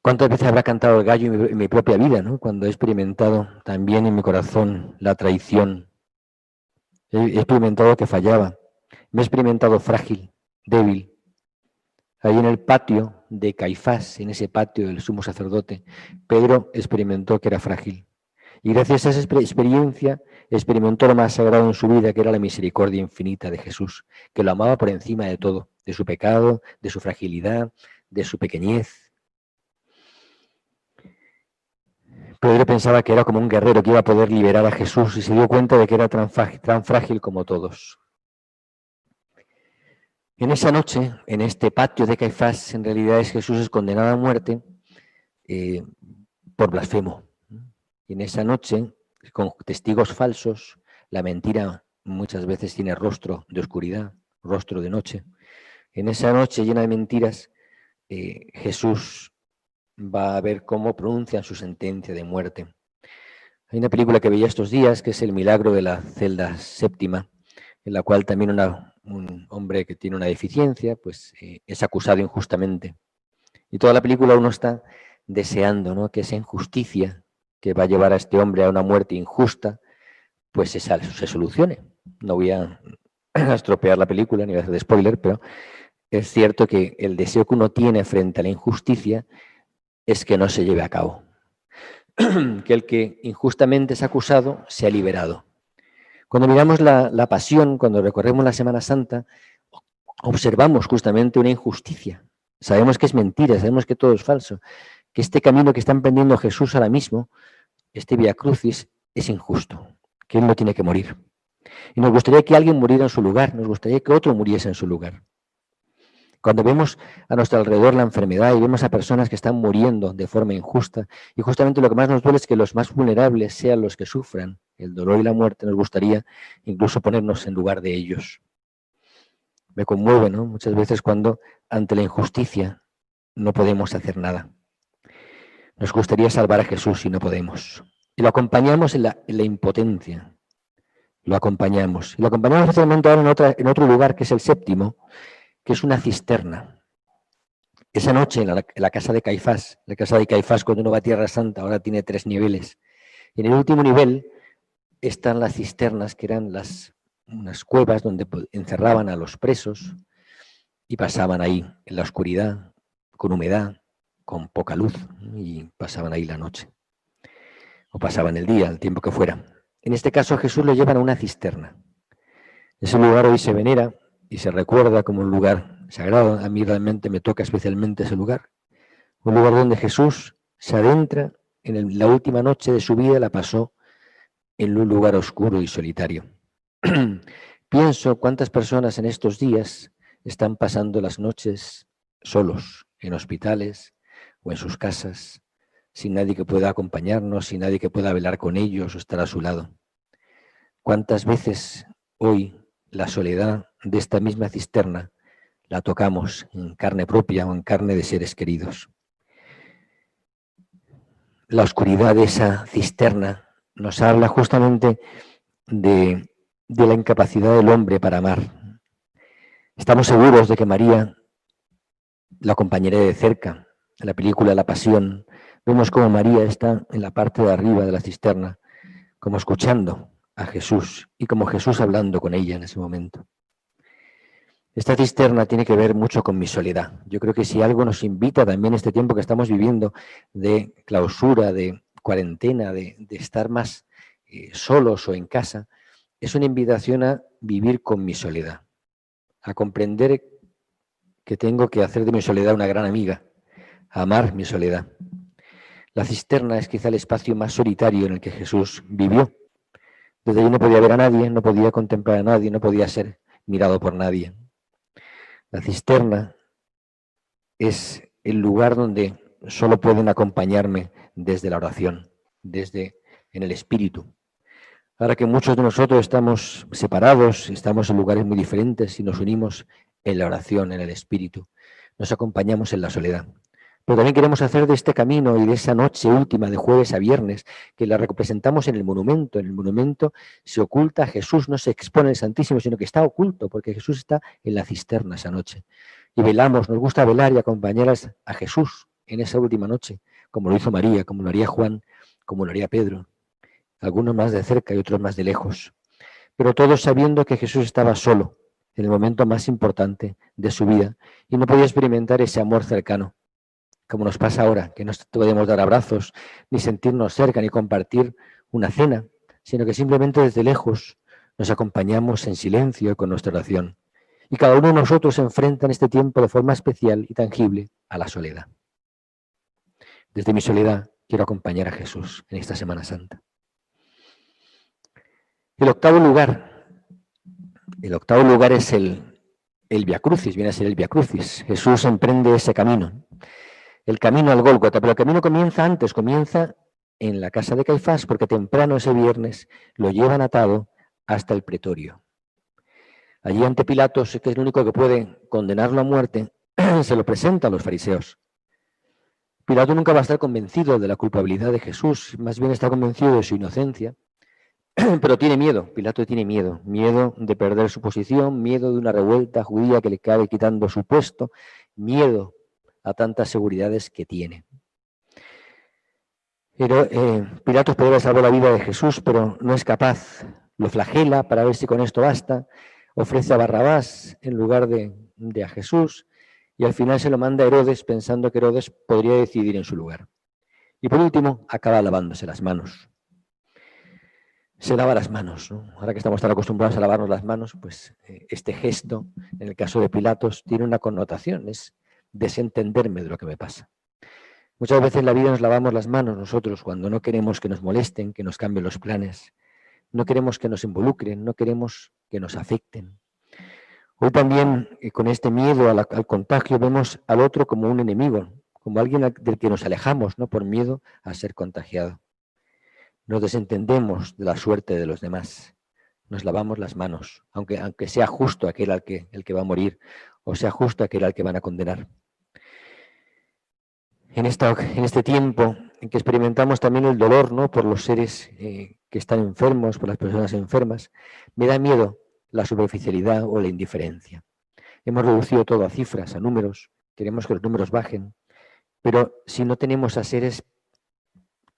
¿Cuántas veces habrá cantado el gallo en mi propia vida, ¿no? Cuando he experimentado también en mi corazón la traición? He experimentado que fallaba, me he experimentado frágil, débil. Ahí en el patio de Caifás, en ese patio del sumo sacerdote, Pedro experimentó que era frágil. Y gracias a esa experiencia experimentó lo más sagrado en su vida, que era la misericordia infinita de Jesús, que lo amaba por encima de todo, de su pecado, de su fragilidad, de su pequeñez. Pedro pensaba que era como un guerrero que iba a poder liberar a Jesús y se dio cuenta de que era tan frágil como todos. En esa noche, en este patio de Caifás, en realidad Jesús es condenado a muerte por blasfemo. Y en esa noche, con testigos falsos, la mentira muchas veces tiene rostro de oscuridad, rostro de noche. En esa noche llena de mentiras, Jesús va a ver cómo pronuncian su sentencia de muerte. Hay una película que veía estos días, que es El milagro de la celda séptima, en la cual también un hombre que tiene una deficiencia, pues es acusado injustamente. Y toda la película uno está deseando, ¿no?, que esa injusticia que va a llevar a este hombre a una muerte injusta, pues se solucione. No voy a estropear la película ni voy a hacer de spoiler, pero es cierto que el deseo que uno tiene frente a la injusticia es que no se lleve a cabo. Que el que injustamente es acusado sea liberado. Cuando miramos la pasión, cuando recorremos la Semana Santa, observamos justamente una injusticia. Sabemos que es mentira, sabemos que todo es falso, que este camino que está emprendiendo Jesús ahora mismo, este Vía Crucis, es injusto, que Él no tiene que morir. Y nos gustaría que alguien muriera en su lugar, nos gustaría que otro muriese en su lugar. Cuando vemos a nuestro alrededor la enfermedad y vemos a personas que están muriendo de forma injusta, y justamente lo que más nos duele es que los más vulnerables sean los que sufran el dolor y la muerte, nos gustaría incluso ponernos en lugar de ellos. Me conmueve, ¿no?, muchas veces cuando ante la injusticia no podemos hacer nada. Nos gustaría salvar a Jesús y no podemos. Y lo acompañamos en la impotencia. Lo acompañamos. Y lo acompañamos especialmente ahora en otro lugar, que es el séptimo, que es una cisterna. Esa noche en la casa de Caifás, cuando uno va a Tierra Santa, ahora tiene 3 niveles. Y en el último nivel están las cisternas, que eran unas cuevas donde encerraban a los presos y pasaban ahí en la oscuridad, con humedad, con poca luz, y pasaban ahí la noche. O pasaban el día, el tiempo que fuera. En este caso a Jesús lo llevan a una cisterna. Ese lugar hoy se venera y se recuerda como un lugar sagrado. A mí realmente me toca especialmente ese lugar. Un lugar donde Jesús se adentra, la última noche de su vida la pasó en un lugar oscuro y solitario. Pienso cuántas personas en estos días están pasando las noches solos, en hospitales o en sus casas, sin nadie que pueda acompañarnos, sin nadie que pueda velar con ellos o estar a su lado. ¿Cuántas veces hoy la soledad de esta misma cisterna la tocamos en carne propia o en carne de seres queridos? La oscuridad de esa cisterna nos habla justamente de la incapacidad del hombre para amar. Estamos seguros de que María la acompañará de cerca. En la película La Pasión vemos cómo María está en la parte de arriba de la cisterna, como escuchando a Jesús y como Jesús hablando con ella en ese momento. Esta cisterna tiene que ver mucho con mi soledad. Yo creo que si algo nos invita también este tiempo que estamos viviendo de clausura, de cuarentena, de estar más solos o en casa, es una invitación a vivir con mi soledad, a comprender que tengo que hacer de mi soledad una gran amiga, a amar mi soledad. La cisterna es quizá el espacio más solitario en el que Jesús vivió. Desde allí no podía ver a nadie, no podía contemplar a nadie, no podía ser mirado por nadie. La cisterna es el lugar donde solo pueden acompañarme desde la oración, en el espíritu. Ahora que muchos de nosotros estamos separados, estamos en lugares muy diferentes y nos unimos en la oración, en el espíritu, nos acompañamos en la soledad. Pero también queremos hacer de este camino y de esa noche última de jueves a viernes, que la representamos en el monumento. En el monumento se oculta a Jesús, no se expone el Santísimo, sino que está oculto, porque Jesús está en la cisterna esa noche. Y velamos, nos gusta velar y acompañar a Jesús en esa última noche, como lo hizo María, como lo haría Juan, como lo haría Pedro. Algunos más de cerca y otros más de lejos. Pero todos sabiendo que Jesús estaba solo en el momento más importante de su vida y no podía experimentar ese amor cercano, como nos pasa ahora, que no podemos dar abrazos, ni sentirnos cerca, ni compartir una cena, sino que simplemente desde lejos nos acompañamos en silencio y con nuestra oración. Y cada uno de nosotros se enfrenta en este tiempo de forma especial y tangible a la soledad. Desde mi soledad quiero acompañar a Jesús en esta Semana Santa. El octavo lugar es el Via Crucis, viene a ser el Via Crucis. Jesús emprende ese camino, el camino al Gólgota, pero el camino comienza antes, comienza en la casa de Caifás, porque temprano ese viernes lo llevan atado hasta el pretorio. Allí ante Pilatos, que es el único que puede condenarlo a muerte, se lo presenta a los fariseos. Pilato nunca va a estar convencido de la culpabilidad de Jesús, más bien está convencido de su inocencia, pero tiene miedo, Pilato tiene miedo de perder su posición, miedo de una revuelta judía que le cabe quitando su puesto, miedo a tantas seguridades que tiene. Pero Pilatos podría salvar la vida de Jesús, pero no es capaz. Lo flagela para ver si con esto basta. Ofrece a Barrabás en lugar de a Jesús. Y al final se lo manda a Herodes pensando que Herodes podría decidir en su lugar. Y por último, acaba lavándose las manos. Se lava las manos, ¿no? Ahora que estamos tan acostumbrados a lavarnos las manos, pues este gesto, en el caso de Pilatos, tiene una connotación, es desentenderme de lo que me pasa. Muchas veces en la vida nos lavamos las manos nosotros cuando no queremos que nos molesten, que nos cambien los planes, no queremos que nos involucren, no queremos que nos afecten. Hoy también, con este miedo al contagio, vemos al otro como un enemigo, como alguien del que nos alejamos, ¿no? Por miedo a ser contagiado. Nos desentendemos de la suerte de los demás. Nos lavamos las manos, aunque sea justo aquel el que va a morir, o sea justo aquel al que van a condenar. En este tiempo en que experimentamos también el dolor, ¿no? Por los seres que están enfermos, por las personas enfermas, me da miedo la superficialidad o la indiferencia. Hemos reducido todo a cifras, a números, queremos que los números bajen, pero si no tenemos a seres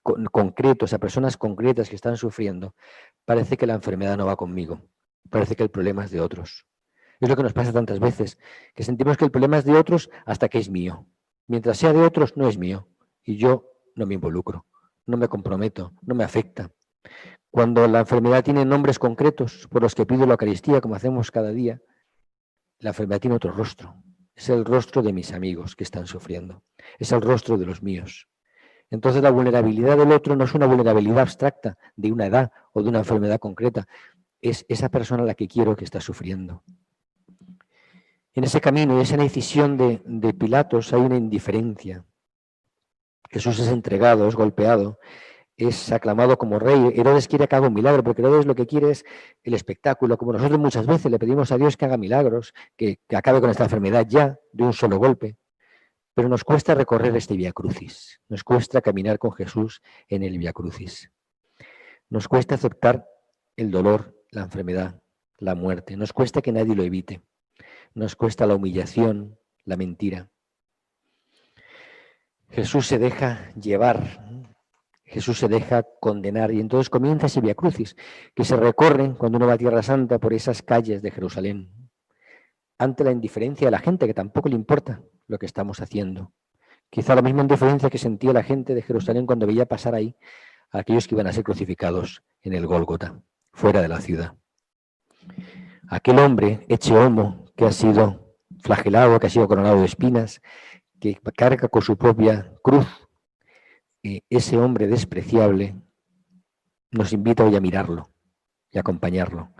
concretos, a personas concretas que están sufriendo, parece que la enfermedad no va conmigo, parece que el problema es de otros. Es lo que nos pasa tantas veces, que sentimos que el problema es de otros hasta que es mío. Mientras sea de otros, no es mío. Y yo no me involucro, no me comprometo, no me afecta. Cuando la enfermedad tiene nombres concretos por los que pido la Eucaristía, como hacemos cada día, la enfermedad tiene otro rostro. Es el rostro de mis amigos que están sufriendo. Es el rostro de los míos. Entonces la vulnerabilidad del otro no es una vulnerabilidad abstracta de una edad o de una enfermedad concreta. Es esa persona a la que quiero que está sufriendo. En ese camino y esa decisión de Pilatos hay una indiferencia. Jesús es entregado, es golpeado, es aclamado como rey. Herodes quiere que haga un milagro, porque Herodes lo que quiere es el espectáculo, como nosotros muchas veces le pedimos a Dios que haga milagros, que acabe con esta enfermedad ya, de un solo golpe. Pero nos cuesta recorrer este Via Crucis, nos cuesta caminar con Jesús en el Via Crucis. Nos cuesta aceptar el dolor, la enfermedad, la muerte. Nos cuesta que nadie lo evite. Nos cuesta la humillación, la mentira. Jesús se deja llevar, Jesús se deja condenar y entonces comienza ese Via Crucis que se recorre cuando uno va a Tierra Santa por esas calles de Jerusalén, ante la indiferencia de la gente que tampoco le importa lo que estamos haciendo. Quizá la misma indiferencia que sentía la gente de Jerusalén cuando veía pasar ahí a aquellos que iban a ser crucificados en el Gólgota, fuera de la ciudad. Aquel hombre, Ecce Homo, que ha sido flagelado, que ha sido coronado de espinas, que carga con su propia cruz, ese hombre despreciable nos invita hoy a mirarlo y a acompañarlo.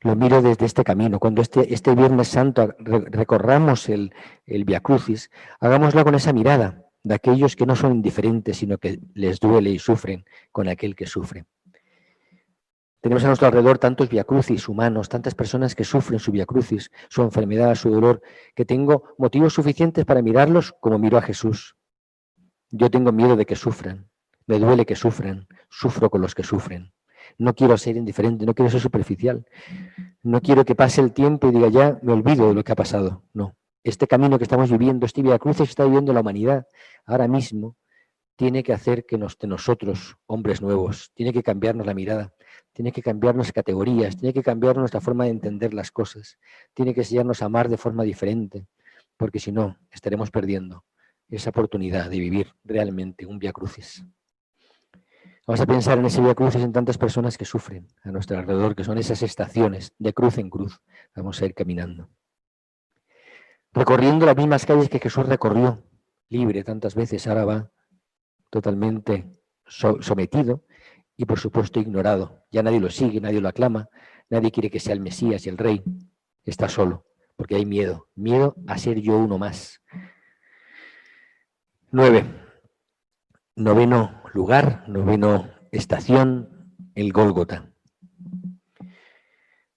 Lo miro desde este camino. Cuando este Viernes Santo recorramos el Via Crucis, hagámoslo con esa mirada de aquellos que no son indiferentes, sino que les duele y sufren con aquel que sufre. Tenemos a nuestro alrededor tantos Via Crucis humanos, tantas personas que sufren su Via Crucis, su enfermedad, su dolor, que tengo motivos suficientes para mirarlos como miro a Jesús. Yo tengo miedo de que sufran, me duele que sufran, sufro con los que sufren. No quiero ser indiferente, no quiero ser superficial. No quiero que pase el tiempo y diga, ya me olvido de lo que ha pasado. No. Este camino que estamos viviendo, este Vía Crucis que está viviendo la humanidad ahora mismo, tiene que hacer que de nosotros, hombres nuevos, tiene que cambiarnos la mirada, tiene que cambiarnos categorías, tiene que cambiar nuestra forma de entender las cosas, tiene que enseñarnos a amar de forma diferente, porque si no, estaremos perdiendo esa oportunidad de vivir realmente un Vía Crucis. Vamos a pensar en ese Vía Crucis en tantas personas que sufren a nuestro alrededor, que son esas estaciones de cruz en cruz. Vamos a ir caminando. Recorriendo las mismas calles que Jesús recorrió, libre tantas veces, ahora va totalmente sometido y por supuesto ignorado. Ya nadie lo sigue, nadie lo aclama, nadie quiere que sea el Mesías y el Rey. Está solo, porque hay miedo, miedo a ser yo uno más. 9. Noveno lugar, noveno estación, el Gólgota.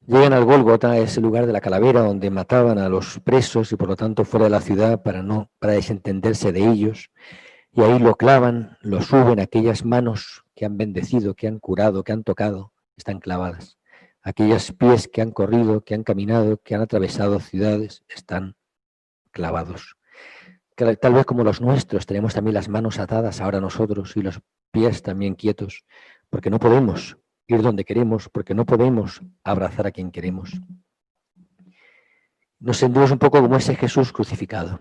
Llegan al Gólgota, ese lugar de la calavera donde mataban a los presos y por lo tanto fuera de la ciudad para desentenderse de ellos. Y ahí lo clavan, lo suben, aquellas manos que han bendecido, que han curado, que han tocado, están clavadas. Aquellos pies que han corrido, que han caminado, que han atravesado ciudades, están clavados. Tal vez como los nuestros, tenemos también las manos atadas ahora nosotros y los pies también quietos, porque no podemos ir donde queremos, porque no podemos abrazar a quien queremos. Nos sentimos un poco como ese Jesús crucificado.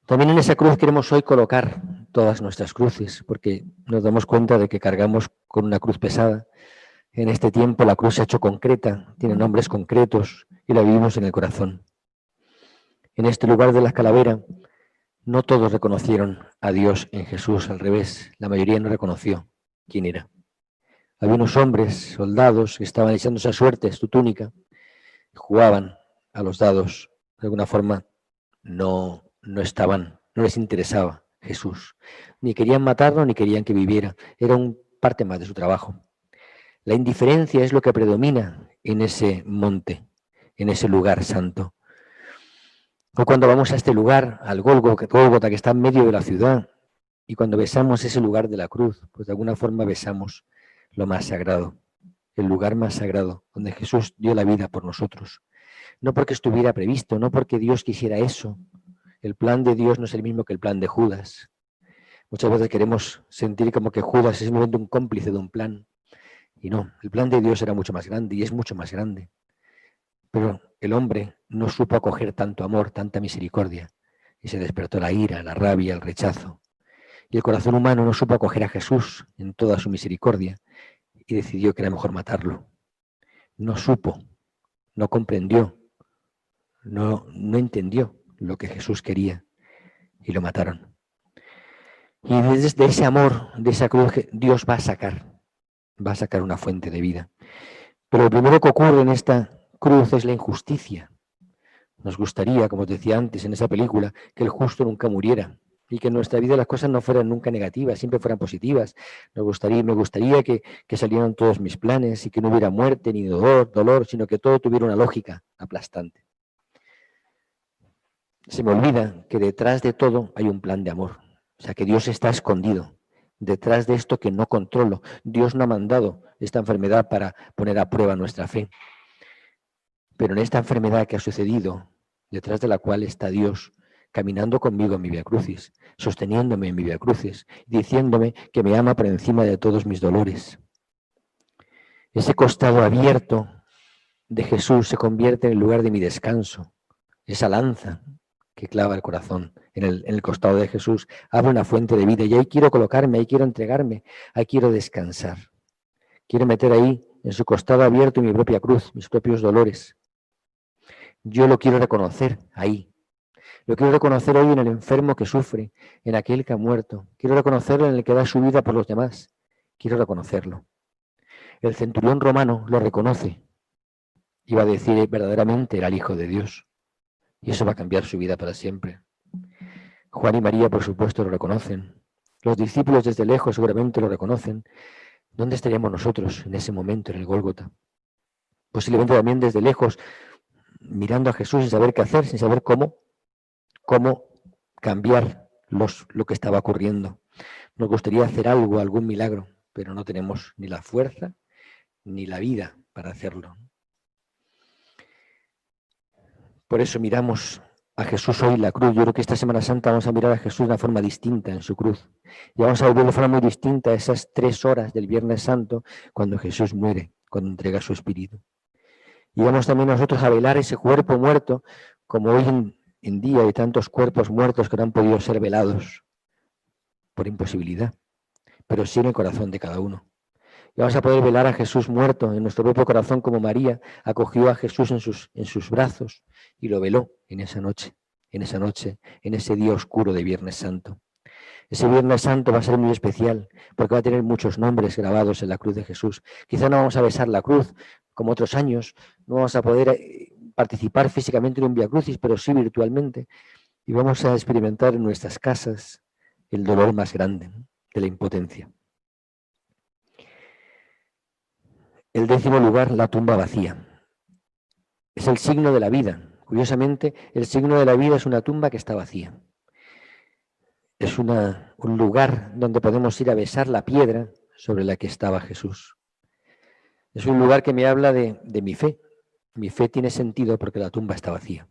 También en esa cruz queremos hoy colocar todas nuestras cruces, porque nos damos cuenta de que cargamos con una cruz pesada. En este tiempo la cruz se ha hecho concreta, tiene nombres concretos y la vivimos en el corazón. En este lugar de la calavera, no todos reconocieron a Dios en Jesús, al revés, la mayoría no reconoció quién era. Había unos hombres, soldados, que estaban echándose a suerte su túnica, jugaban a los dados, de alguna forma no les interesaba Jesús. Ni querían matarlo, ni querían que viviera. Era un parte más de su trabajo. La indiferencia es lo que predomina en ese monte, en ese lugar santo. O cuando vamos a este lugar, al Gólgota, que está en medio de la ciudad, y cuando besamos ese lugar de la cruz, pues de alguna forma besamos lo más sagrado, el lugar más sagrado, donde Jesús dio la vida por nosotros. No porque estuviera previsto, no porque Dios quisiera eso. El plan de Dios no es el mismo que el plan de Judas. Muchas veces queremos sentir como que Judas es simplemente un cómplice de un plan. Y no, el plan de Dios era mucho más grande y es mucho más grande. Pero el hombre no supo acoger tanto amor, tanta misericordia. Y se despertó la ira, la rabia, el rechazo. Y el corazón humano no supo acoger a Jesús en toda su misericordia y decidió que era mejor matarlo. No supo, no comprendió, no entendió lo que Jesús quería y lo mataron. Y desde ese amor, de esa cruz, Dios va a sacar una fuente de vida. Pero lo primero que ocurre en esta cruz es la injusticia. Nos gustaría, como os decía antes en esa película, que el justo nunca muriera y que en nuestra vida las cosas no fueran nunca negativas, siempre fueran positivas. Me gustaría que salieran todos mis planes y que no hubiera muerte ni dolor, sino que todo tuviera una lógica aplastante. Se me olvida que detrás de todo hay un plan de amor. O sea, que Dios está escondido detrás de esto que no controlo. Dios no ha mandado esta enfermedad para poner a prueba nuestra fe. Pero en esta enfermedad que ha sucedido, detrás de la cual está Dios caminando conmigo en mi Vía Crucis, sosteniéndome en mi Vía Crucis, diciéndome que me ama por encima de todos mis dolores. Ese costado abierto de Jesús se convierte en el lugar de mi descanso. Esa lanza que clava el corazón en el costado de Jesús abre una fuente de vida y ahí quiero colocarme, ahí quiero entregarme, ahí quiero descansar. Quiero meter ahí en su costado abierto mi propia cruz, mis propios dolores. Yo lo quiero reconocer ahí. Lo quiero reconocer hoy en el enfermo que sufre, en aquel que ha muerto. Quiero reconocerlo en el que da su vida por los demás. Quiero reconocerlo. El centurión romano lo reconoce y va a decir verdaderamente era el Hijo de Dios. Y eso va a cambiar su vida para siempre. Juan y María, por supuesto, lo reconocen. Los discípulos desde lejos seguramente lo reconocen. ¿Dónde estaríamos nosotros en ese momento en el Gólgota? Posiblemente también desde lejos, mirando a Jesús sin saber qué hacer, sin saber cómo cambiar lo que estaba ocurriendo. Nos gustaría hacer algo, algún milagro, pero no tenemos ni la fuerza ni la vida para hacerlo. Por eso miramos a Jesús hoy en la cruz. Yo creo que esta Semana Santa vamos a mirar a Jesús de una forma distinta en su cruz. Y vamos a volver de forma muy distinta a esas 3 horas del Viernes Santo, cuando Jesús muere, cuando entrega su espíritu. Y vamos también nosotros a velar ese cuerpo muerto, como hoy en día hay tantos cuerpos muertos que no han podido ser velados por imposibilidad, pero sí en el corazón de cada uno. Y vamos a poder velar a Jesús muerto en nuestro propio corazón, como María acogió a Jesús en sus brazos y lo veló en esa noche, en ese día oscuro de Viernes Santo. Ese Viernes Santo va a ser muy especial porque va a tener muchos nombres grabados en la cruz de Jesús. Quizá no vamos a besar la cruz como otros años, no vamos a poder participar físicamente en un Vía Crucis, pero sí virtualmente. Y vamos a experimentar en nuestras casas el dolor más grande de la impotencia. El 10º lugar, la tumba vacía. Es el signo de la vida. Curiosamente, el signo de la vida es una tumba que está vacía. Es un lugar donde podemos ir a besar la piedra sobre la que estaba Jesús. Es un lugar que me habla de mi fe. Mi fe tiene sentido porque la tumba está vacía.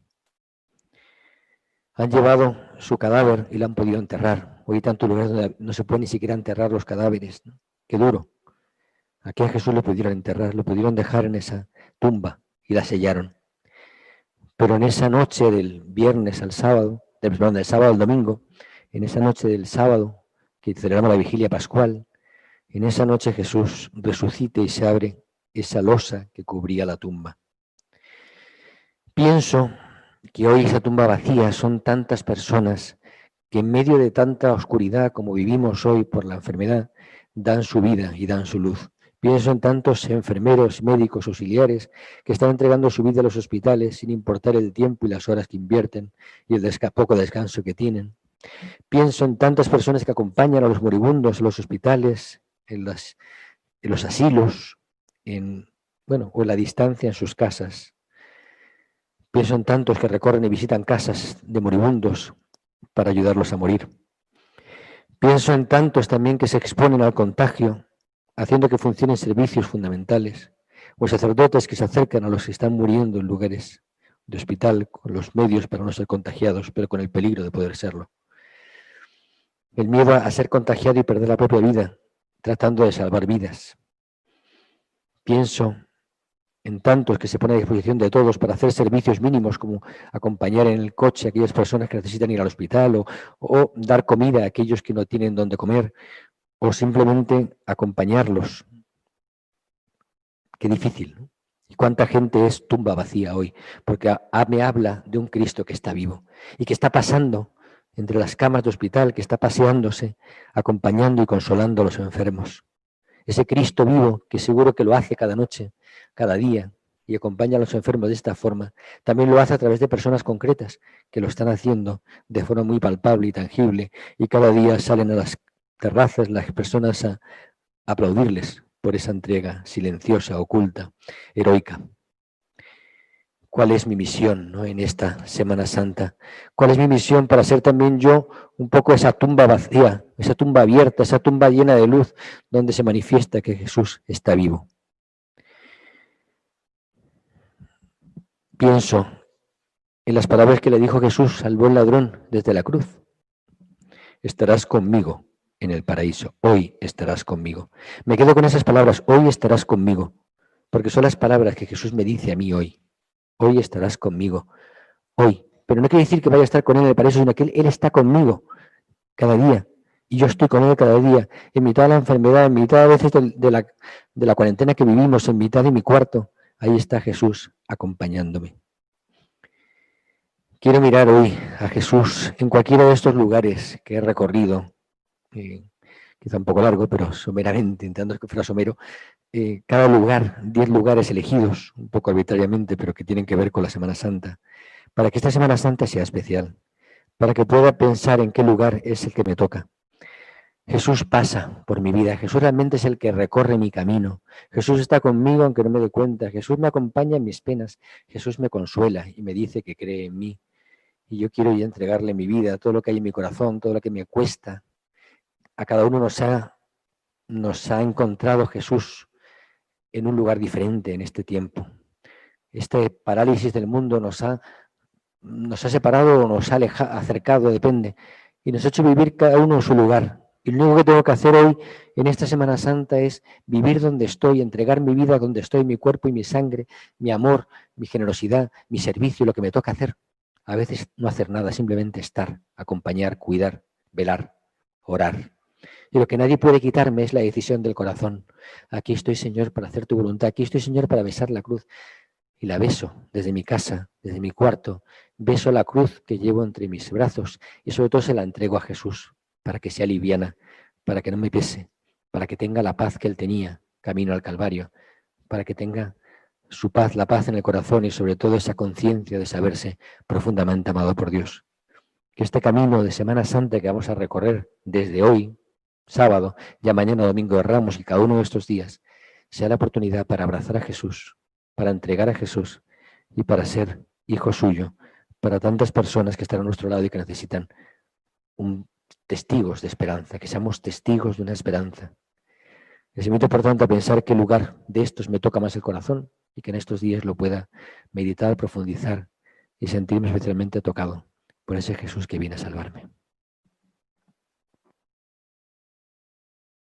Han llevado su cadáver y lo han podido enterrar. Hoy hay tantos lugares donde no se puede ni siquiera enterrar los cadáveres, ¿no? Qué duro. Aquí a Jesús lo pudieron enterrar, lo pudieron dejar en esa tumba y la sellaron. Pero en esa noche del viernes al sábado, del sábado al domingo, en esa noche del sábado que celebramos la vigilia pascual, en esa noche Jesús resucita y se abre esa losa que cubría la tumba. Pienso que hoy esa tumba vacía son tantas personas que en medio de tanta oscuridad como vivimos hoy por la enfermedad, dan su vida y dan su luz. Pienso en tantos enfermeros, médicos, auxiliares que están entregando su vida a los hospitales sin importar el tiempo y las horas que invierten y el poco descanso que tienen. Pienso en tantas personas que acompañan a los moribundos en los hospitales, en los asilos, o en la distancia en sus casas. Pienso en tantos que recorren y visitan casas de moribundos para ayudarlos a morir. Pienso en tantos también que se exponen al contagio, haciendo que funcionen servicios fundamentales, o sacerdotes que se acercan a los que están muriendo en lugares de hospital con los medios para no ser contagiados, pero con el peligro de poder serlo. El miedo a ser contagiado y perder la propia vida, tratando de salvar vidas. Pienso en tantos que se ponen a disposición de todos para hacer servicios mínimos como acompañar en el coche a aquellas personas que necesitan ir al hospital o dar comida a aquellos que no tienen dónde comer o simplemente acompañarlos. Qué difícil, ¿no? Y cuánta gente es tumba vacía hoy, porque me habla de un Cristo que está vivo y que está pasando entre las camas de hospital, que está paseándose, acompañando y consolando a los enfermos. Ese Cristo vivo, que seguro que lo hace cada noche, cada día, y acompaña a los enfermos de esta forma, también lo hace a través de personas concretas, que lo están haciendo de forma muy palpable y tangible, y cada día salen a las terrazas las personas a aplaudirles por esa entrega silenciosa, oculta, heroica. ¿Cuál es mi misión, ¿no?, en esta Semana Santa? ¿Cuál es mi misión para ser también yo un poco esa tumba vacía, esa tumba abierta, esa tumba llena de luz, donde se manifiesta que Jesús está vivo? Pienso en las palabras que le dijo Jesús al buen ladrón desde la cruz. Estarás conmigo en el paraíso, hoy estarás conmigo. Me quedo con esas palabras, hoy estarás conmigo, porque son las palabras que Jesús me dice a mí hoy. Hoy estarás conmigo, hoy. Pero no quiere decir que vaya a estar con Él en el paraíso, sino que Él está conmigo cada día. Y yo estoy con Él cada día, en mitad de la enfermedad, en mitad a veces de la cuarentena que vivimos, en mitad de mi cuarto. Ahí está Jesús acompañándome. Quiero mirar hoy a Jesús en cualquiera de estos lugares que he recorrido, quizá un poco largo, pero someramente, intentando que fuera somero. Cada lugar, 10 lugares elegidos, un poco arbitrariamente, pero que tienen que ver con la Semana Santa, para que esta Semana Santa sea especial, para que pueda pensar en qué lugar es el que me toca. Jesús pasa por mi vida, Jesús realmente es el que recorre mi camino, Jesús está conmigo aunque no me dé cuenta, Jesús me acompaña en mis penas, Jesús me consuela y me dice que cree en mí y yo quiero ya entregarle mi vida, todo lo que hay en mi corazón, todo lo que me cuesta. A cada uno nos ha encontrado Jesús en un lugar diferente en este tiempo. Este parálisis del mundo nos ha separado o nos ha acercado, depende, y nos ha hecho vivir cada uno en su lugar. Y lo único que tengo que hacer hoy, en esta Semana Santa, es vivir donde estoy, entregar mi vida donde estoy, mi cuerpo y mi sangre, mi amor, mi generosidad, mi servicio, lo que me toca hacer. A veces no hacer nada, simplemente estar, acompañar, cuidar, velar, orar. Y lo que nadie puede quitarme es la decisión del corazón. Aquí estoy, Señor, para hacer tu voluntad. Aquí estoy, Señor, para besar la cruz. Y la beso desde mi casa, desde mi cuarto. Beso la cruz que llevo entre mis brazos y sobre todo se la entrego a Jesús para que sea liviana, para que no me pese, para que tenga la paz que Él tenía camino al Calvario, para que tenga su paz, la paz en el corazón y sobre todo esa conciencia de saberse profundamente amado por Dios. Que este camino de Semana Santa que vamos a recorrer desde hoy, sábado, ya mañana domingo de Ramos y cada uno de estos días, sea la oportunidad para abrazar a Jesús, para entregar a Jesús y para ser hijo suyo para tantas personas que están a nuestro lado y que necesitan testigos de esperanza, que seamos testigos de una esperanza. Les invito, por tanto, a pensar qué lugar de estos me toca más el corazón y que en estos días lo pueda meditar, profundizar y sentirme especialmente tocado por ese Jesús que viene a salvarme.